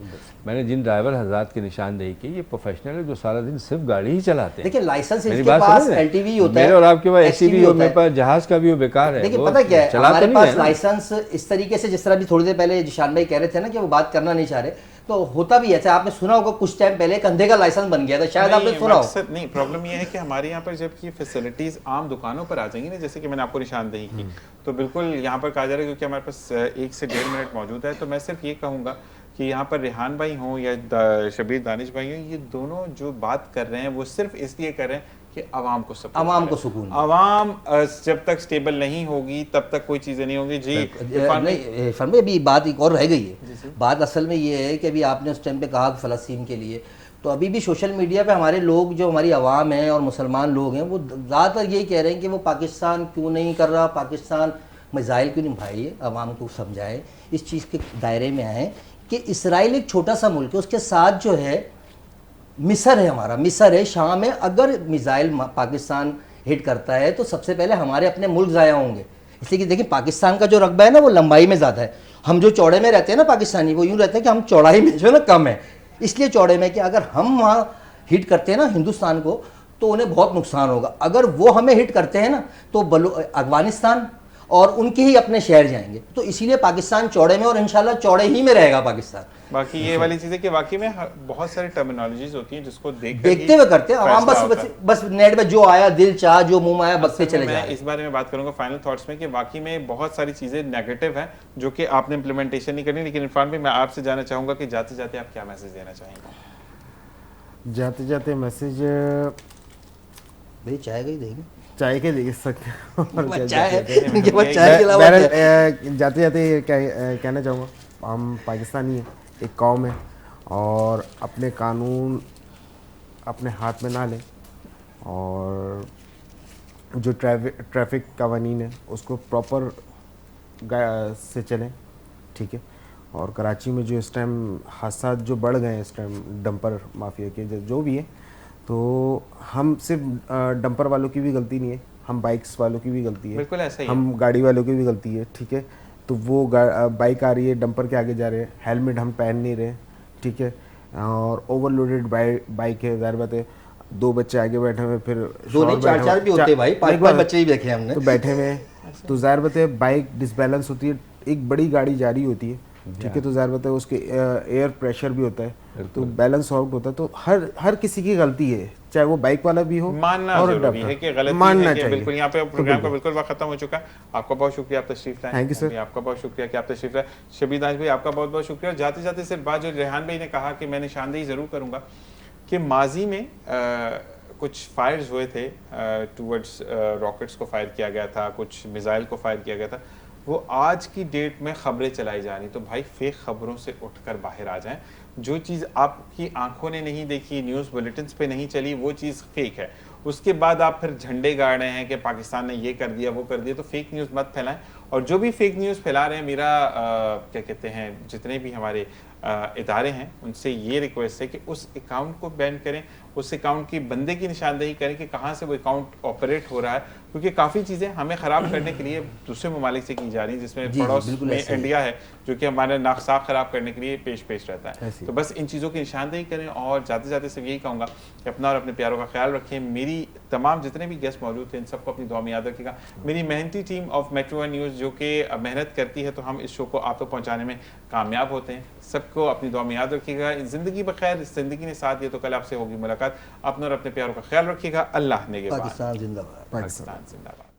मैंने जिन ड्राइवर हजरात की निशानदेही की, ये प्रोफेशनल है जो सारा दिन सिर्फ गाड़ी ही चलाते हैं। देखिए लाइसेंस इसके पास LTV होता है, मेरे और आपके पास ACV हो, मेरे पास जहाज का भी वो बेकार है। देखिए पता क्या है, हमारे पास लाइसेंस इस तरीके से, जिस तरह भी थोड़ी देर पहले जिशान भाई कह रहे थे ना कि वो बात करना नहीं चाह रहे, तो होता भी ऐसा। आपने सुना होगा कुछ टाइम पहले कंधे का लाइसेंस बन गया था, शायद आपने सुना हो। नहीं, प्रॉब्लम ये है कि हमारे यहाँ पर जब ये फैसिलिटीज आम दुकानों पर आ जाएंगी ना, जैसे कि मैंने आपको निशानदेही की, तो बिल्कुल यहाँ पर कहा जा रहा है, क्योंकि हमारे पास 1 से 1.5 मिनट मौजूद है, तो मैं सिर्फ ये कहूँगा कि यहाँ पर रेहान भाई हों या शबीर दानिश भाई हों, ये दोनों जो बात कर रहे हैं वो सिर्फ इसलिए कर रहे हैं कि आवाम को सुकून। आवाम जब तक स्टेबल नहीं होगी तब तक कोई चीजें नहीं होंगी। जी इरफान भाई अभी बात एक और रह गई है। बात असल में ये है कि अभी आपने उस टाइम पे कहा फ़लस्तीन के लिए, तो अभी भी सोशल मीडिया पे हमारे लोग, जो हमारी आवाम है और मुसलमान लोग हैं, वो ज़्यादातर यही कह रहे हैं कि वो पाकिस्तान क्यों नहीं कर रहा, पाकिस्तान मिसाइल क्यों नहीं। भाई आवाम को समझाएं, इस चीज़ के दायरे में आएँ कि इसराइल एक छोटा सा मुल्क है, उसके साथ जो है मिस्र है, हमारा मिस्र है, शाम है। अगर मिसाइल पाकिस्तान हिट करता है तो सबसे पहले हमारे अपने मुल्क ज़ाया होंगे। इसलिए कि देखिए पाकिस्तान का जो रकबा है ना, वो लंबाई में ज़्यादा है। हम जो चौड़े में रहते हैं ना पाकिस्तानी, वो यूँ रहते हैं कि हम चौड़ाई में जो है ना कम है, इसलिए चौड़े में कि अगर हम वहाँ हिट करते हैं ना हिंदुस्तान को, तो उन्हें बहुत नुकसान होगा। अगर वो हमें हिट करते हैं ना, तो अफगानिस्तान और उनके ही अपने शहर जाएंगे। तो इसीलिए पाकिस्तान चौड़े में, और इंशाल्लाह चौड़े ही में रहेगा पाकिस्तान। बाकी ये वाली चीजें कि वाकई में बहुत सारी टर्मिनोलॉजीज होती हैं जिसको देखते हुए करते हैं आवाम। बस नेट में जो आया, दिल चाह, जो मुंह में आया, बस पे चले जाए। इस बारे में बात करूंगा फाइनल थॉट्स में कि वाकई में बहुत सारी चीजें नेगेटिव हैं जो कि आपने इम्प्लीमेंटेशन नहीं करनी। लेकिन इरफान भाई, मैं आपसे जानना चाहूंगा कि जाते जाते आप क्या मैसेज देना चाहेंगे? जाते जाते मैसेज भाई चाय का ही देंगे, चाय के दे सकते हैं। जाते जाते कहना चाहूँगा, हम पाकिस्तानी हैं, एक कौम है, और अपने कानून अपने हाथ में ना लें, और जो ट्रैफिक कवानीन है उसको प्रॉपर से चलें, ठीक है। और कराची में जो इस टाइम हादसा जो बढ़ गए हैं इस टाइम, डंपर माफिया के जो भी है, तो हम सिर्फ डंपर वालों की भी गलती नहीं है, हम बाइक्स वालों की भी गलती है, बिल्कुल ऐसा ही हम गाड़ी वालों की भी गलती है, ठीक है। तो वो बाइक आ रही है, डंपर के आगे जा रहे हैं, हेलमेट हम पहन नहीं रहे, ठीक है, और ओवरलोडेड बाइक है, ज़ाहिर बात है, 2 बच्चे आगे बैठे हुए, फिर 2 नहीं 4 भी होते हैं भाई, 5 बच्चे ही देखे हमने, तो बैठे हुए, तो ज़ाहिर बात है बाइक डिसबैलेंस होती है, एक बड़ी गाड़ी जा रही होती है, ठीक है, तो ज़ाहिर बात है उसके एयर प्रेशर भी होता है, तो बैलेंस आउट होता है। तो हर किसी की गलती है, चाहे वो बाइक वाला भी हो, मानना और जरूरी है कि गलती मानना है कि चाहिए। बिल्कुल। यहाँ पे प्रोग्राम का बिल्कुल वक्त खत्म हो चुका है। आपका बहुत शुक्रिया, आप तशरीफ लाए। Thank you sir. आपका बहुत शुक्रिया कि आप तशरीफ लाए। शबीर दानिश भाई, आपका बहुत बहुत शुक्रिया। जाते जाते सिर्फ बात जो रेहान भाई ने कहा कि मैं निशानदेही जरूर करूंगा कि माजी में कुछ फायर्स हुए थे, टूवर्ड्स रॉकेट्स को फायर किया गया था, कुछ मिसाइल को फायर किया गया था, वो आज की डेट में खबरें चलाई जा रही। तो भाई फेक खबरों से उठकर बाहर आ जाएं। जो चीज़ आपकी आंखों ने नहीं देखी, न्यूज़ बुलेटिन्स पे नहीं चली, वो चीज़ फेक है। उसके बाद आप फिर झंडे गाड़ रहे हैं कि पाकिस्तान ने ये कर दिया, वो कर दिया। तो फेक न्यूज़ मत फैलाएं। और जो भी फेक न्यूज़ फैला रहे हैं, मेरा क्या कहते हैं, जितने भी हमारे इदारे हैं, उनसे ये रिक्वेस्ट है कि उस अकाउंट को बैन करें, उस अकाउंट की बंदे की निशानदेही करें कि कहाँ से वो अकाउंट ऑपरेट हो रहा है, क्योंकि काफ़ी चीज़ें हमें ख़राब करने के लिए दूसरे ममालिक से की जा रही हैं, जिसमें पड़ोस में इंडिया है जो कि हमारे नाकसाक ख़राब करने के लिए पेश रहता है। तो बस इन चीज़ों की निशानदेही करें। और जाते जाते सिर्फ यही कहूँगा कि अपना और अपने प्यारों का ख्याल रखें। मेरी तमाम जितने भी गेस्ट मौजूद थे इन सबको अपनी दुआ में याद रखिएगा। मेरी मेहनती team of metro one news जो कि मेहनत करती है तो हम इस शो को आप तक पहुँचाने में कामयाब होते हैं। सबको अपनी दुआ में याद रखिएगा। ज़िंदगी बखैर, ज़िंदगी ने साथ दिया तो कल आपसे होगी मुलाकात। अपने और अपने प्यारों का ख्याल रखिएगा। अल्लाह ने के बाद पाकिस्तान जिंदाबाद। पाकिस्तान जिंदाबाद।